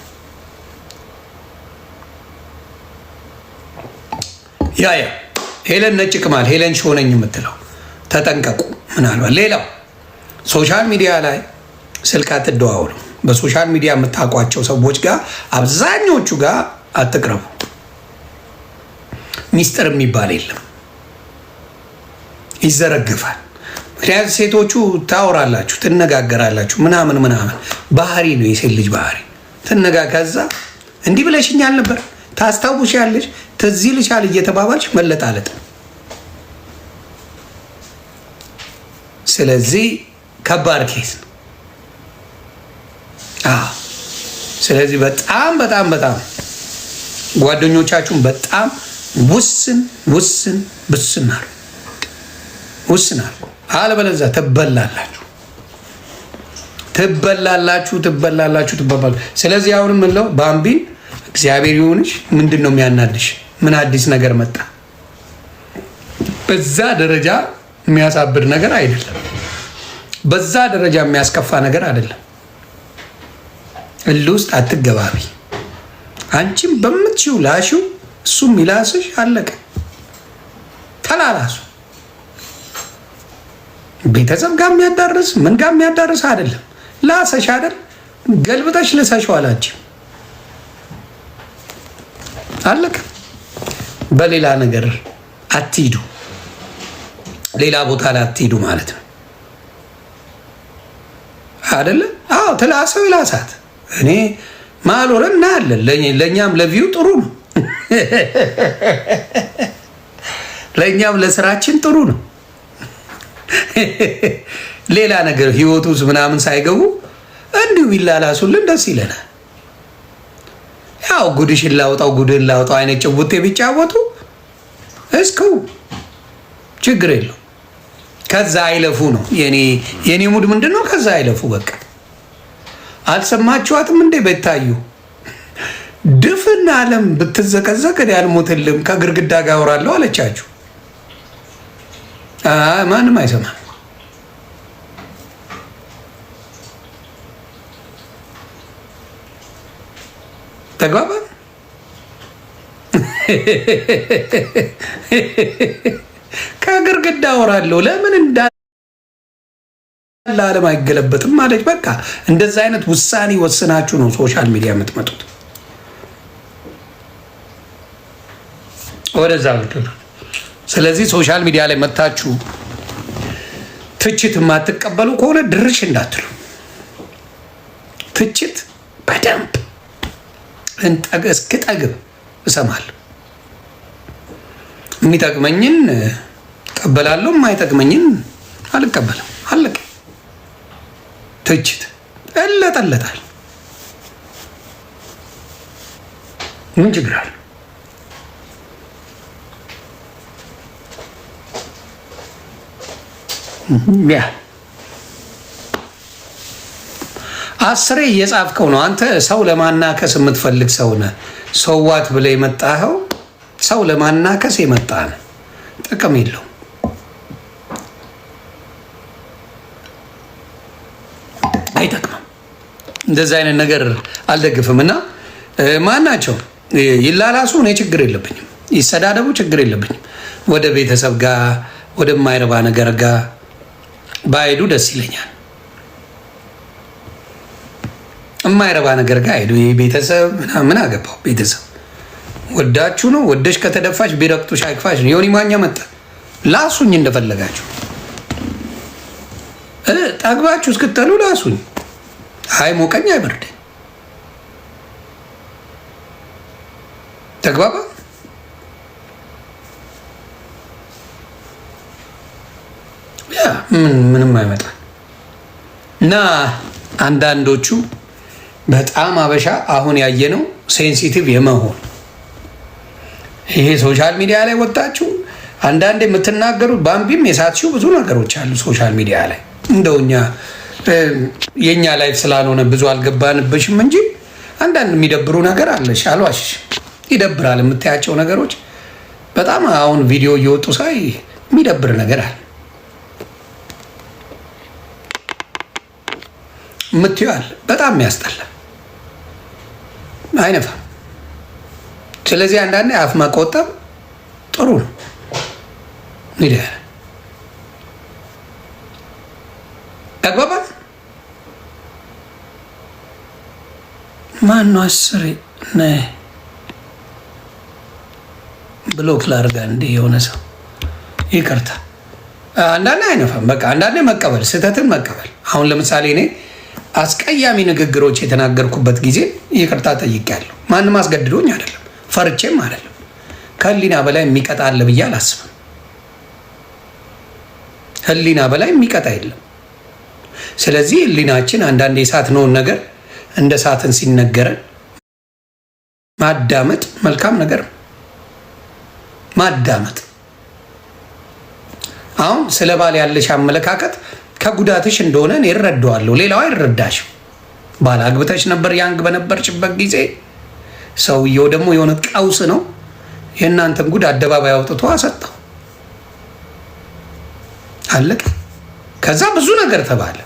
ያ ሄለን ነጭ ቅማል ሄለን ሾነኝ የምትለው ተጠንቀቁ። ምናልባት ሌላው ሶሻል ሚዲያ ላይ ስልክ አትደዋወሉ። በሶሻል ሚዲያ የምታውቋቸው ሰዎች ጋር አብዛኞቹ ጋር አትቅረቡ። ሚስጥር የሚባል የለም፣ ይዘረግፋል። ምክንያቱም ሴቶቹ ታወራላችሁ፣ ትነጋገራላችሁ፣ ምናምን ባህሪ ነው የሴት ልጅ ባህሪ። ከዛ እንዲህ ብለሽኛል ነበር፣ ታስታውሻለሽ፣ ትዝ ይልሻል እየተባባልሽ መለጣለጥ። ስለዚህ ከባድ ኬስ ነው። ስለዚህ በጣም ጓደኞቻችሁን በጣም ውስን አድርጉ። አለበለዚያ ትበላላችሁ። ስለዚህ አሁንም ምንለው ባምቢን እግዚአብሔር ይሁንሽ። ምንድን ነው የሚያናድሽ? ምን አዲስ ነገር መጣ? በዛ ደረጃ የሚያሳብድ ነገር አይደለም። በዛ ደረጃ የሚያስከፋ ነገር አይደለም። እልህ ውስጥ አትገባቢ። አንቺም በምትችው ላሽው፣ እሱም ይላስሽ፣ አለቀ። ተላላሱ። ቤተሰብ ጋር የሚያዳርስ ምን ጋር የሚያዳርስ አይደለም። ላሰሽ አይደል ገልብጠሽ ልሰሽው አላችሁ፣ አለቀ። በሌላ ነገር አትሂዱ፣ ሌላ ቦታ ላይ አትሂዱ ማለት ነው አይደለ? አዎ ትላሰው ይላሳት። እኔ ማልወረ እናያለን። ለእኛም ለቪው ጥሩ ነው፣ ለእኛም ለስራችን ጥሩ ነው። ሌላ ነገር ህይወቱ ውስጥ ምናምን ሳይገቡ እንዲሁ ይላላሱልን ደስ ይለናል። ያው ጉድሽን ላውጣው ጉድን ላውጣው አይነት ጭውቴ ቢጫወቱ እስኩ ችግር የለው። ከዛ አይለፉ ነው የኔ ሙድ ምንድን ነው? ከዛ አይለፉ በቃ። አልሰማችኋትም እንዴ? ቤታዩ ድፍን ዓለም ብትዘቀዘቅ ያልሞትልም ከግርግዳ ጋር አወራለሁ አለቻችሁ። ማንም አይሰማም። ተግባባ። ከግርግዳ አወራለሁ ለምን እንዳለ ዓለም አይገለበጥም ማለች። በቃ እንደዛ አይነት ውሳኔ ወስናችሁ ነው ሶሻል ሚዲያ የምትመጡት። ወደዛ ብትሉ። ስለዚህ ሶሻል ሚዲያ ላይ መታችሁ ትችት የማትቀበሉ ከሆነ ድርሽ እንዳትሉ። ትችት በደንብ እስክጠግብ እሰማለሁ። የሚጠቅመኝን እቀበላለሁ፣ የማይጠቅመኝን አልቀበልም። አለቀ። ትችት እለጠለጣል። ምን ችግር አለ? ያ አስሬ እየጻፍከው ነው አንተ። ሰው ለማናከስ የምትፈልግ ሰው ነህ። ሰዋት ብለህ የመጣኸው ሰው ለማናከስ የመጣ ነው። ጥቅም የለው። አይጠቅምም። እንደዚህ አይነት ነገር አልደግፍም። እና ማናቸው ይላላሱ፣ እኔ ችግር የለብኝም። ይሰዳደቡ፣ ችግር የለብኝም። ወደ ቤተሰብ ጋር ወደማይረባ ነገር ጋር ባይሄዱ ደስ ይለኛል። የማይረባ ነገር ጋር ሄዱ። ቤተሰብ ምን አገባው? ቤተሰብ ወዳችሁ ነው። ወደሽ ከተደፋሽ ቢረቅጡሽ አይክፋሽ ነው። ዮኒ ማኛ መጣ። ላሱኝ እንደፈለጋችሁ ጠግባችሁ እስክትሉ ላሱኝ። አይ ሞቀኝ አይበርደኝ። ተግባባ። ያ ምንም አይመጣ እና አንዳንዶቹ በጣም አበሻ አሁን ያየነው ሴንሲቲቭ የመሆን ይሄ ሶሻል ሚዲያ ላይ ወጣችሁ አንዳንድ የምትናገሩት ባምቢም የሳትሽው ብዙ ነገሮች አሉ ሶሻል ሚዲያ ላይ። እንደውኛ የኛ ላይፍ ስላልሆነ ብዙ አልገባንብሽም እንጂ አንዳንድ የሚደብሩ ነገር አለሽ። አልዋሽሽ፣ ይደብራል። የምታያቸው ነገሮች በጣም አሁን ቪዲዮ እየወጡ ሳይ የሚደብር ነገር አለ። ምትያል በጣም የሚያስጠላ አይነፋም። ስለዚህ አንዳንዴ አፍ መቆጠብ ጥሩ ነው። ሚዲያ ተግባባ። ማነው አስሬ ብሎክ ላርጋ እንዴ? የሆነ ሰው ይቅርታ። አንዳንዴ አይነፋም። በቃ አንዳንዴ መቀበል፣ ስህተትን መቀበል። አሁን ለምሳሌ እኔ አስቀያሚ ንግግሮች የተናገርኩበት ጊዜ ይቅርታ ጠይቄያለሁ። ማንም አስገድዶኝ አይደለም፣ ፈርቼም አይደለም። ከህሊና በላይ የሚቀጣ አለ ብዬ አላስብም። ህሊና በላይ የሚቀጣ የለም። ስለዚህ ህሊናችን አንዳንድ የሳትነውን ነገር እንደ ሳትን ሲነገረን ማዳመጥ መልካም ነገር ነው። ማዳመጥ። አሁን ስለ ባል ያለሽ አመለካከት ከጉዳትሽ እንደሆነ እኔ እረዳዋለሁ። ሌላው አይረዳሽም። ባል አግብተሽ ነበር ያንግ በነበርሽበት ጊዜ። ሰውየው ደግሞ የሆነ ቀውስ ነው። የእናንተን ጉድ አደባባይ አውጥቶ አሰጠው። አለቀ። ከዛ ብዙ ነገር ተባለ።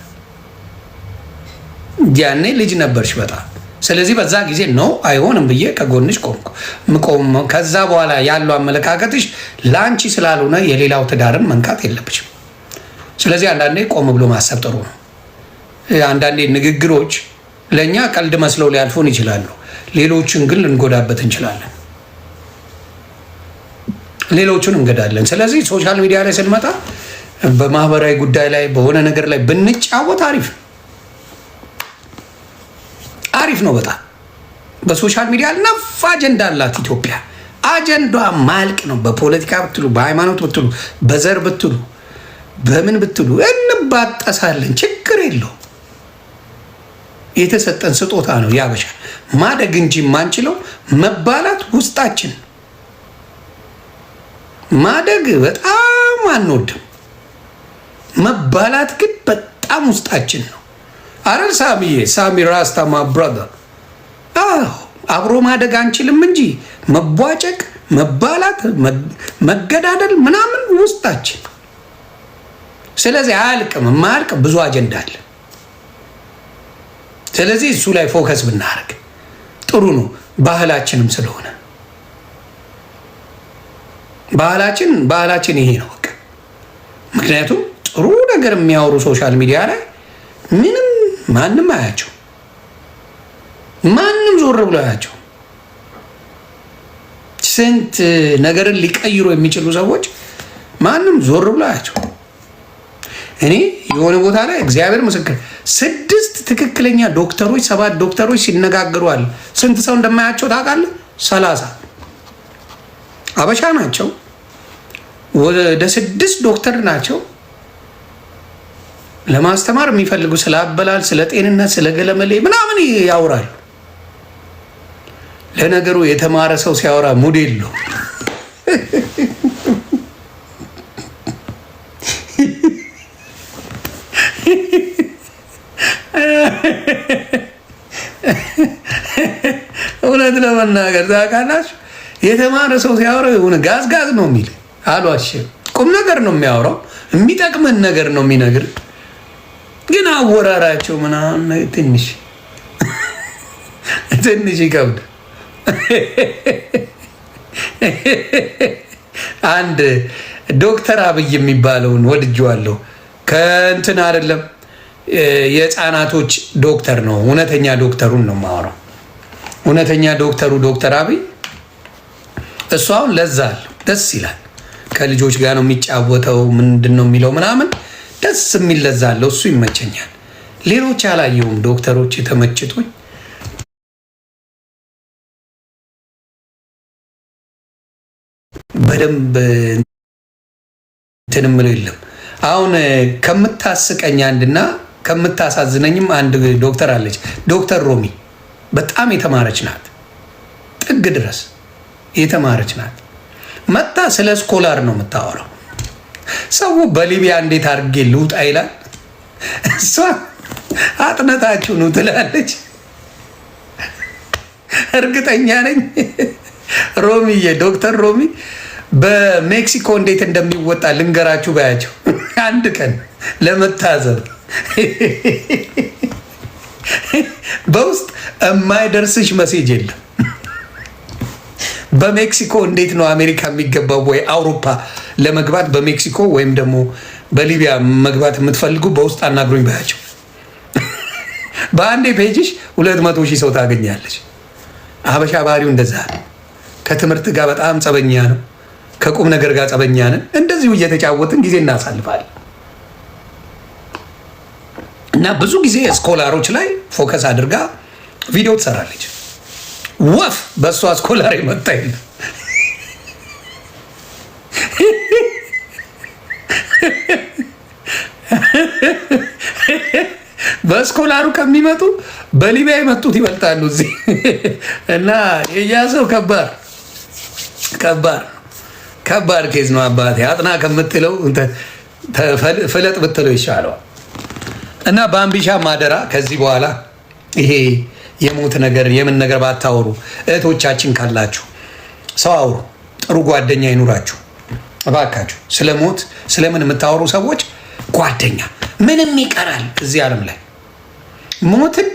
ያኔ ልጅ ነበርሽ በጣም። ስለዚህ በዛ ጊዜ ነው አይሆንም ብዬ ከጎንሽ ቆምኩ። ከዛ በኋላ ያለው አመለካከትሽ ለአንቺ ስላልሆነ የሌላው ትዳርን መንካት የለብሽም። ስለዚህ አንዳንዴ ቆም ብሎ ማሰብ ጥሩ ነው። አንዳንዴ ንግግሮች ለእኛ ቀልድ መስለው ሊያልፉን ይችላሉ። ሌሎችን ግን ልንጎዳበት እንችላለን። ሌሎቹን እንገዳለን። ስለዚህ ሶሻል ሚዲያ ላይ ስንመጣ በማህበራዊ ጉዳይ ላይ በሆነ ነገር ላይ ብንጫወት አሪፍ ነው በጣም። በሶሻል ሚዲያ ነፍ አጀንዳ አላት ኢትዮጵያ። አጀንዳ ማልቅ ነው። በፖለቲካ ብትሉ፣ በሃይማኖት ብትሉ፣ በዘር ብትሉ፣ በምን ብትሉ እንባጠሳለን። ችግር የለው። የተሰጠን ስጦታ ነው ያበሻ። ማደግ እንጂ የማንችለው መባላት ውስጣችን። ማደግ በጣም አንወድም፣ መባላት ግን በጣም ውስጣችን ነው። አረን ሳሚ ራስታ ማ ብራዘር አብሮ ማደግ አንችልም እንጂ መቧጨቅ፣ መባላት፣ መገዳደል ምናምን ውስጣችን። ስለዚህ አያልቅም። የማያልቅ ብዙ አጀንዳ አለ። ስለዚህ እሱ ላይ ፎከስ ብናደርግ ጥሩ ነው። ባህላችንም ስለሆነ ባህላችን ይሄ ነው በቃ። ምክንያቱም ጥሩ ነገር የሚያወሩ ሶሻል ሚዲያ ላይ ምንም ማንም አያቸው፣ ማንም ዞር ብሎ አያቸው። ስንት ነገርን ሊቀይሩ የሚችሉ ሰዎች ማንም ዞር ብሎ አያቸው። እኔ የሆነ ቦታ ላይ እግዚአብሔር ምስክር 6 ትክክለኛ ዶክተሮች 7 ዶክተሮች ሲነጋገሩ አለ። ስንት ሰው እንደማያቸው ታውቃለህ? 30 አበሻ ናቸው። ወደ 6 ዶክተር ናቸው። ለማስተማር የሚፈልጉ ስለ አበላል፣ ስለ ጤንነት፣ ስለ ገለመሌ ምናምን ያወራሉ። ለነገሩ የተማረ ሰው ሲያወራ ሙድ የለው። እውነት ለመናገር ታውቃላችሁ፣ የተማረ ሰው ሲያወራ የሆነ ጋዝ ነው የሚል አልዋሽም። ቁም ነገር ነው የሚያወራው፣ የሚጠቅመን ነገር ነው የሚነግር። ግን አወራራቸው ምናምን ትንሽ ይከብድ። አንድ ዶክተር አብይ የሚባለውን ወድጄዋለሁ። ከእንትን አይደለም የህፃናቶች ዶክተር ነው። እውነተኛ ዶክተሩን ነው የማወራው። እውነተኛ ዶክተሩ ዶክተር አብይ እሱ አሁን ለዛ አለው፣ ደስ ይላል። ከልጆች ጋር ነው የሚጫወተው። ምንድን ነው የሚለው ምናምን ደስ የሚል ለዛ አለው። እሱ ይመቸኛል። ሌሎች አላየሁም ዶክተሮች የተመችቶኝ። በደንብ እንትን የምለው የለም። አሁን ከምታስቀኝ አንድና ከምታሳዝነኝም አንድ ዶክተር አለች። ዶክተር ሮሚ በጣም የተማረች ናት፣ ጥግ ድረስ የተማረች ናት። መታ ስለ ስኮላር ነው የምታወራው። ሰው በሊቢያ እንዴት አድርጌ ልውጣ ይላል። እሷ አጥነታችሁ ነው ትላለች። እርግጠኛ ነኝ ሮሚዬ፣ ዶክተር ሮሚ በሜክሲኮ እንዴት እንደሚወጣ ልንገራችሁ ባያቸው አንድ ቀን ለመታዘብ በውስጥ የማይደርስሽ መሴጅ የለም። በሜክሲኮ እንዴት ነው አሜሪካ የሚገባው ወይ አውሮፓ ለመግባት በሜክሲኮ ወይም ደግሞ በሊቢያ መግባት የምትፈልጉ በውስጥ አናግሮኝ ባያቸው። በአንዴ ፔጅሽ 200,000 ሰው ታገኛለች። ሀበሻ ባህሪው እንደዛ ነው። ከትምህርት ጋር በጣም ጸበኛ ነው። ከቁም ነገር ጋር ጸበኛ ነን። እንደዚሁ እየተጫወትን ጊዜ እናሳልፋለን። እና ብዙ ጊዜ ስኮላሮች ላይ ፎከስ አድርጋ ቪዲዮ ትሰራለች። ወፍ በእሷ ስኮላር የመጣ የለም። በስኮላሩ ከሚመጡ በሊቢያ የመጡት ይበልጣሉ እዚህ። እና የያዘው ከባድ ኬዝ ነው አባቴ። አጥና ከምትለው ፍለጥ ብትለው ይሻለዋል። እና በአምቢሻ ማደራ ከዚህ በኋላ ይሄ የሞት ነገር የምን ነገር ባታወሩ፣ እህቶቻችን ካላችሁ ሰው አውሩ። ጥሩ ጓደኛ ይኑራችሁ እባካችሁ። ስለ ሞት ስለምን የምታወሩ ሰዎች ጓደኛ ምንም ይቀራል እዚህ ዓለም ላይ ሞትን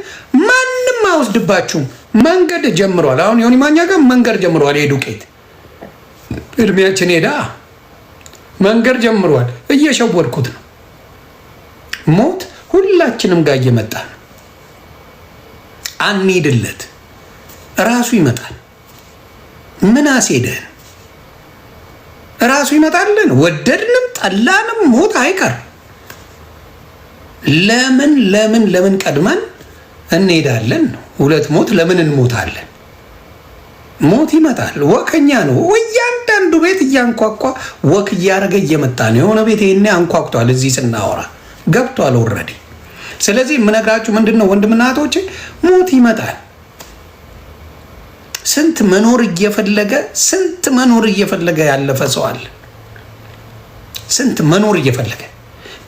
ማንም አይወስድባችሁም። መንገድ ጀምሯል። አሁን ዮኒ ማኛ ጋር መንገድ ጀምሯል። የዱቄት እድሜያችን ሄዳ መንገድ ጀምሯል። እየሸወድኩት ነው። ሞት ሁላችንም ጋር እየመጣ ነው። አንሂድለት፣ ራሱ ይመጣል። ምን አስሄደን? ራሱ ይመጣልን። ወደድንም ጠላንም ሞት አይቀር። ለምን ቀድመን እንሄዳለን? ሁለት ሞት ለምን እንሞታለን? ሞት ይመጣል። ወከኛ ነው። እያንዳንዱ ቤት እያንኳኳ ወክ እያደረገ እየመጣ ነው። የሆነ ቤት ይሄኔ አንኳኩቷል። እዚህ ስናወራ ገብቷል ኦልሬዲ። ስለዚህ የምነግራችሁ ምንድን ነው ወንድምና እህቶቼ፣ ሞት ይመጣል። ስንት መኖር እየፈለገ ያለፈ ሰው አለ። ስንት መኖር እየፈለገ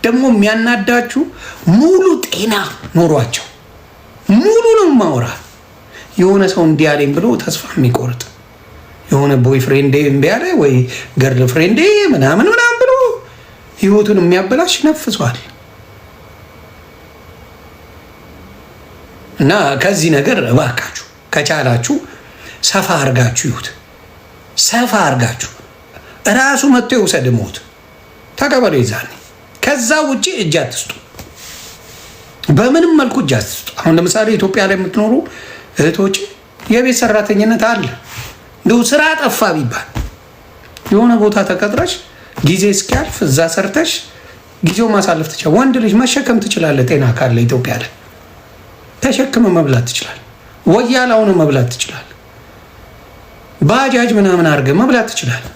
ደግሞ የሚያናዳችሁ ሙሉ ጤና ኖሯቸው ሙሉ ነው ማውራ የሆነ ሰው እንዲህ አለኝ ብሎ ተስፋ የሚቆርጥ የሆነ ቦይ ፍሬንዴ እምቢ አለ ወይ ገርል ፍሬንዴ ምናምን ብሎ ህይወቱን የሚያበላሽ ነፍሷል። እና ከዚህ ነገር እባካችሁ ከቻላችሁ ሰፋ አርጋችሁ ይሁት ሰፋ አርጋችሁ ራሱ መጥቶ ይውሰድ ሞት ተቀበሉ ይዛል። ከዛ ውጪ እጅ አትስጡ፣ በምንም መልኩ እጅ አትስጡ። አሁን ለምሳሌ ኢትዮጵያ ላይ የምትኖሩ እህቶች የቤት ሰራተኝነት አለ። እንደው ስራ ጠፋ ቢባል የሆነ ቦታ ተቀጥረሽ ጊዜ እስኪያልፍ እዛ ሰርተሽ ጊዜው ማሳለፍ ትችላለህ። ወንድ ልጅ መሸከም ትችላለህ። ጤና ካለ ኢትዮጵያ ላይ ተሸክመ መብላት ትችላለህ። ወያላውን መብላት ትችላለህ። ባጃጅ ምናምን አድርገህ መብላት ትችላለህ።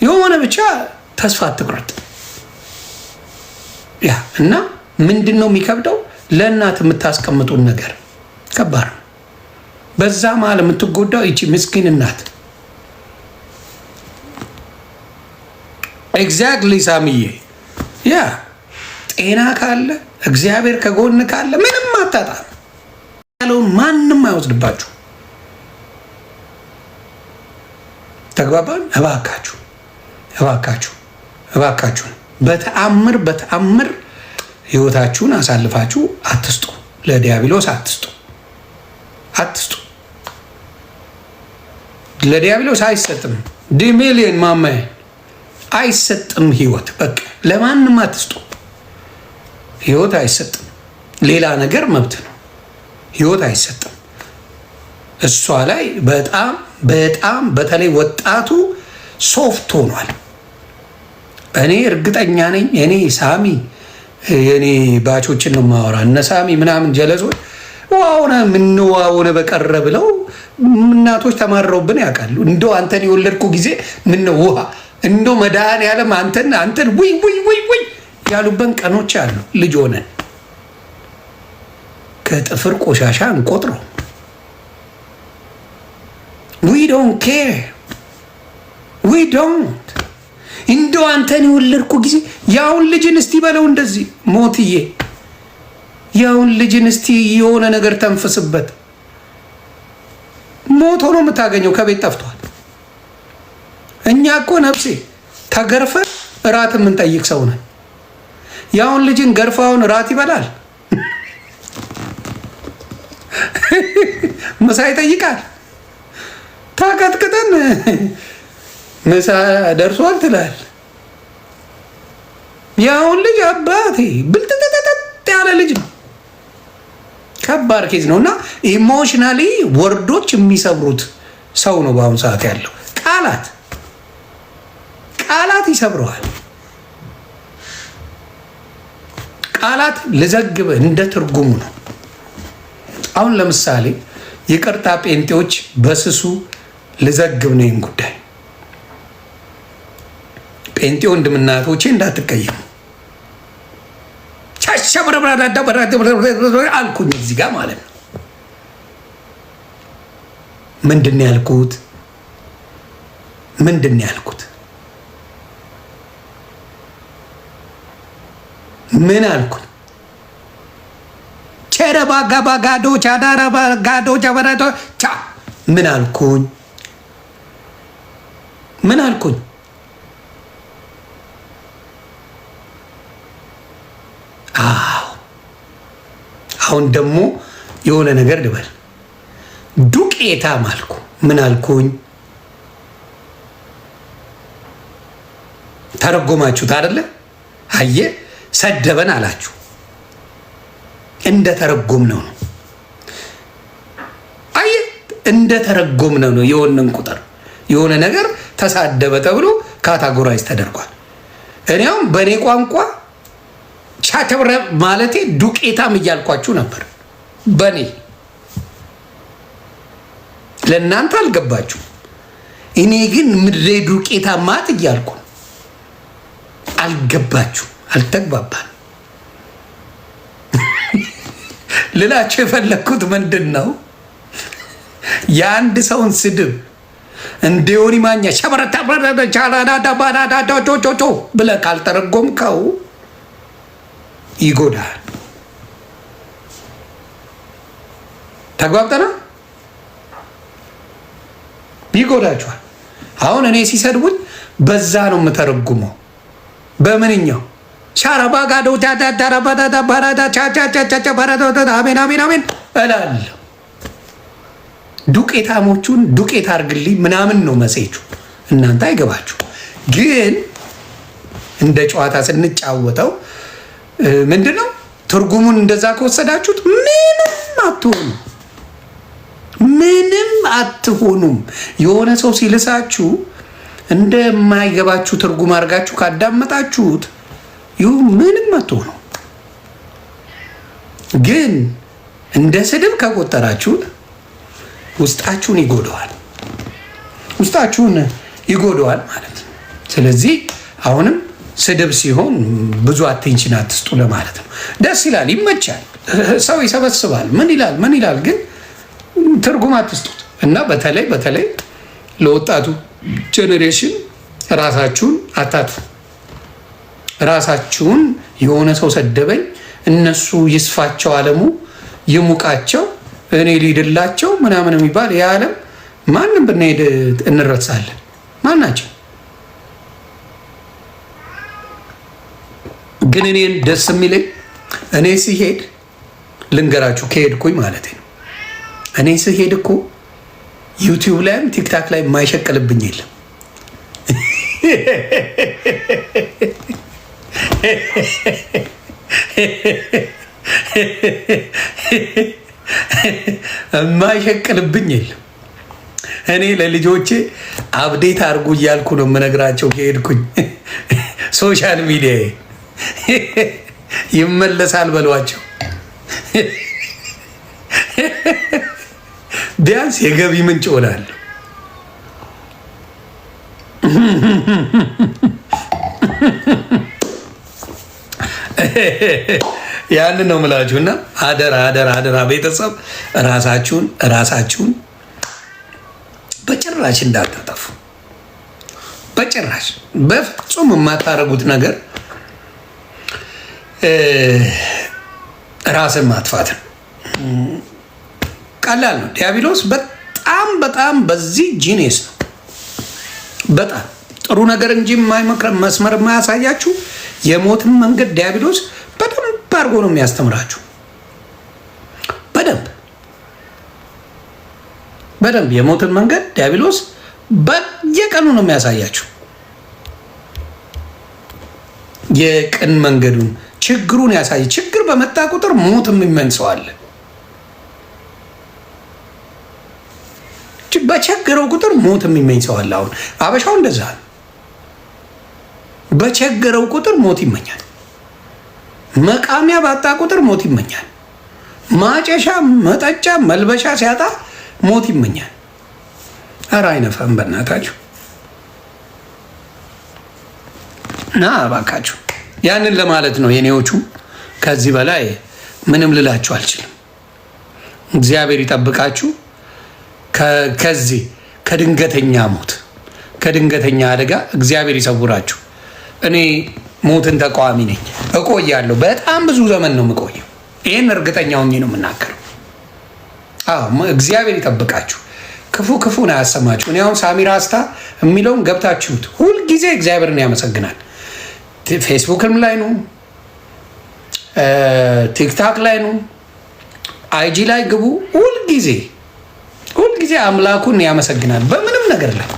የሆነ ብቻ ተስፋ አትቁረጥ። ያ እና ምንድነው የሚከብደው? ለእናት የምታስቀምጡን ነገር ከባድ ነው። በዛ መሀል የምትጎዳው ይቺ ምስኪን እናት። ኤግዛክትሊ ሳሚዬ፣ ያ ጤና ካለ እግዚአብሔር ከጎን ካለ ምንም አታጣም። ያለውን ማንም አይወስድባችሁ። ተግባባን? እባካችሁ በተአምር ህይወታችሁን አሳልፋችሁ አትስጡ። ለዲያብሎስ አትስጡ። ለዲያብሎስ አይሰጥም። ዲሚሊየን ማማዬ አይሰጥም ህይወት። በቃ ለማንም አትስጡ። ህይወት አይሰጥም። ሌላ ነገር መብት ነው። ህይወት አይሰጥም። እሷ ላይ በጣም በተለይ ወጣቱ ሶፍት ሆኗል። እኔ እርግጠኛ ነኝ። እኔ ሳሚ የኔ ባቾችን ነው ማወራ። እነ ሳሚ ምናምን ጀለሶች ምንዋውነ በቀረ ብለው እናቶች ተማረውብን ያውቃሉ። እንደው አንተን የወለድኩ ጊዜ ምነው ውሃ እንደው መድኃኒዓለም አንተን ውይ ያሉበን ቀኖች አሉ። ልጅ ሆነን ከጥፍር ቆሻሻ እንቆጥረው። we don't care. እንደው አንተን የወለድኩ ጊዜ ያውን ልጅን እስቲ በለው እንደዚህ ሞትዬ፣ ያውን ልጅን እስቲ የሆነ ነገር ተንፍስበት። ሞት ሆኖ የምታገኘው ከቤት ጠፍቷል። እኛ እኮ ነፍሴ ተገርፈ እራት የምንጠይቅ ሰው ነን። ያውን ልጅን ገርፋውን እራት ይበላል፣ ምሳ ይጠይቃል። ታቀጥቅጠን ምሳ ደርሷል ትላል። ያውን ልጅ አባቴ ብልጥጥጥጥ ያለ ልጅ ነው። ከባድ ኬዝ ነው። እና ኢሞሽናሊ ወርዶች የሚሰብሩት ሰው ነው በአሁኑ ሰዓት ያለው። ቃላት ይሰብረዋል። ቃላት ልዘግብ እንደ ትርጉሙ ነው። አሁን ለምሳሌ ይቅርታ ጴንጤዎች በስሱ ልዘግብ ነው ይህን ጉዳይ። ጴንጤ ወንድምና እህቶቼ እንዳትቀየሙ አልኩኝ እዚህ ጋር ማለት ነው። ምንድን ነው ያልኩት? ምን አልኩኝ? ቸረባጋባጋዶ ቻዳራባጋዶ ቻበራቶ ቻ ምን አልኩኝ? አሁን ደግሞ የሆነ ነገር ልበል። ዱቄታም አልኩ። ምን አልኩኝ? ተረጎማችሁት አይደለ? አየ ሰደበን አላችሁ። እንደ ተረጎም ነው። አየ እንደ ተረጎም ነው። የሆነን ቁጥር የሆነ ነገር ተሳደበ ተብሎ ካታጎራይዝ ተደርጓል። እኔውም በእኔ ቋንቋ ቻተብረ ማለቴ ዱቄታም እያልኳችሁ ነበር። በእኔ ለእናንተ አልገባችሁ። እኔ ግን ምድሬ ዱቄታም ማት እያልኩ አልገባችሁ፣ አልተግባባን። ልላችሁ የፈለግኩት ምንድን ነው? የአንድ ሰውን ስድብ እንደ ዮኒ ማኛ ሸበረታ ብለህ ካልተረጎምከው ይጎዳል። ተግባብተና ይጎዳችኋል። አሁን እኔ ሲሰድቡኝ በዛ ነው የምተረጉመው። በምንኛው ሻራባጋዶ አሜን አሜን አሜን እላለሁ። ዱቄታሞቹን ዱቄት አርግልኝ ምናምን ነው መሴቹ። እናንተ አይገባችሁ። ግን እንደ ጨዋታ ስንጫወተው ምንድነው ትርጉሙን እንደዛ ከወሰዳችሁት ምንም አትሆኑ፣ ምንም አትሆኑም። የሆነ ሰው ሲልሳችሁ እንደማይገባችሁ ትርጉም አድርጋችሁ ካዳመጣችሁት ምንም አትሆኑ። ግን እንደ ስድብ ከቆጠራችሁት ውስጣችሁን ይጎደዋል፣ ውስጣችሁን ይጎደዋል ማለት ነው። ስለዚህ አሁንም ስድብ ሲሆን ብዙ አቴንሽን አትስጡ ለማለት ነው። ደስ ይላል፣ ይመቻል፣ ሰው ይሰበስባል፣ ምን ይላል፣ ግን ትርጉም አትስጡት። እና በተለይ ለወጣቱ ጄኔሬሽን ራሳችሁን አታጥፉ። ራሳችሁን የሆነ ሰው ሰደበኝ፣ እነሱ ይስፋቸው፣ አለሙ ይሙቃቸው፣ እኔ ሊድላቸው ምናምን የሚባል የዓለም ማንም ብንሄድ እንረሳለን። ማናቸው ግን እኔን ደስ የሚለኝ እኔ ሲሄድ ልንገራችሁ፣ ከሄድኩኝ ማለት ነው። እኔ ሲሄድ እኮ ዩቲዩብ ላይም ቲክታክ ላይ የማይሸቅልብኝ የለም። የማይሸቅልብኝ የለም። እኔ ለልጆቼ አብዴት አድርጉ እያልኩ ነው የምነግራቸው። ከሄድኩኝ ሶሻል ሚዲያ ይመለሳል በሏቸው። ቢያንስ የገቢ ምንጭ ሆናለሁ። ያንን ነው የምላችሁና አደራ ቤተሰብ ራሳችሁን በጭራሽ እንዳታጠፉ። በጭራሽ በፍጹም የማታረጉት ነገር ራስን ማጥፋት ነው። ቀላል ነው። ዲያብሎስ በጣም በዚህ ጂኔስ ነው። በጣም ጥሩ ነገር እንጂ መስመር የማያሳያችሁ የሞትን መንገድ ዲያብሎስ በደንብ አድርጎ ነው የሚያስተምራችሁ። በደንብ የሞትን መንገድ ዲያብሎስ በየቀኑ ነው የሚያሳያችሁ። የቅን መንገዱን ችግሩን ያሳይ። ችግር በመጣ ቁጥር ሞት የሚመኝ ሰው አለ። በቸገረው ቁጥር ሞት የሚመኝ ሰው አለ። አሁን አበሻው እንደዛ ነው። በቸገረው ቁጥር ሞት ይመኛል። መቃሚያ ባጣ ቁጥር ሞት ይመኛል። ማጨሻ፣ መጠጫ፣ መልበሻ ሲያጣ ሞት ይመኛል። ኧረ አይነፋም በእናታችሁ እና እባካችሁ ያንን ለማለት ነው የኔዎቹ። ከዚህ በላይ ምንም ልላችሁ አልችልም። እግዚአብሔር ይጠብቃችሁ ከዚህ ከድንገተኛ ሞት፣ ከድንገተኛ አደጋ እግዚአብሔር ይሰውራችሁ። እኔ ሞትን ተቃዋሚ ነኝ፣ እቆያለሁ። በጣም ብዙ ዘመን ነው የምቆየው። ይህን እርግጠኛ ሆኜ ነው የምናገረው። እግዚአብሔር ይጠብቃችሁ፣ ክፉን አያሰማችሁ። እኔ አሁን ሳሚራ አስታ የሚለውን ገብታችሁት ሁልጊዜ እግዚአብሔርን ያመሰግናል። ፌስቡክም ላይ ነው፣ ቲክታክ ላይ ነው፣ አይጂ ላይ ግቡ። ሁልጊዜ አምላኩን ያመሰግናል በምንም ነገር ላይ።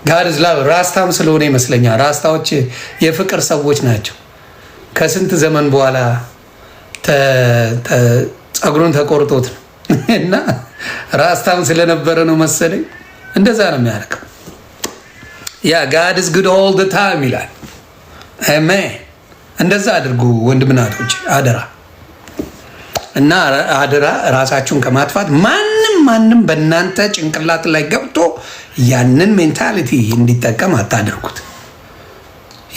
ጋርዝ ላቭ ራስታም ስለሆነ ይመስለኛል። ራስታዎች የፍቅር ሰዎች ናቸው። ከስንት ዘመን በኋላ ጸጉሩን ተቆርጦት ነው እና ራስታም ስለነበረ ነው መሰለኝ እንደዛ ነው የሚያደርገው። ያ ጋድ ኢዝ ጉድ ኦል ዘ ታይም ይላል። አሜን። እንደዛ አድርጉ ወንድምናቶች፣ አደራ እና አደራ ራሳችሁን ከማጥፋት ማንም በእናንተ ጭንቅላት ላይ ገብቶ ያንን ሜንታሊቲ እንዲጠቀም አታደርጉት።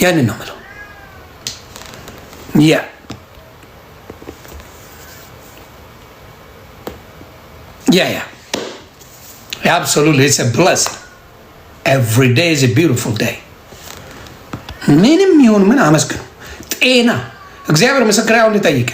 ያንን ነው የምለው። ያ absolutely it's a blessing. Every day is a beautiful day. ምንም ይሁን ምን አመስግኑ። ጤና እግዚአብሔር ምስክር ያውን ልጠይቅ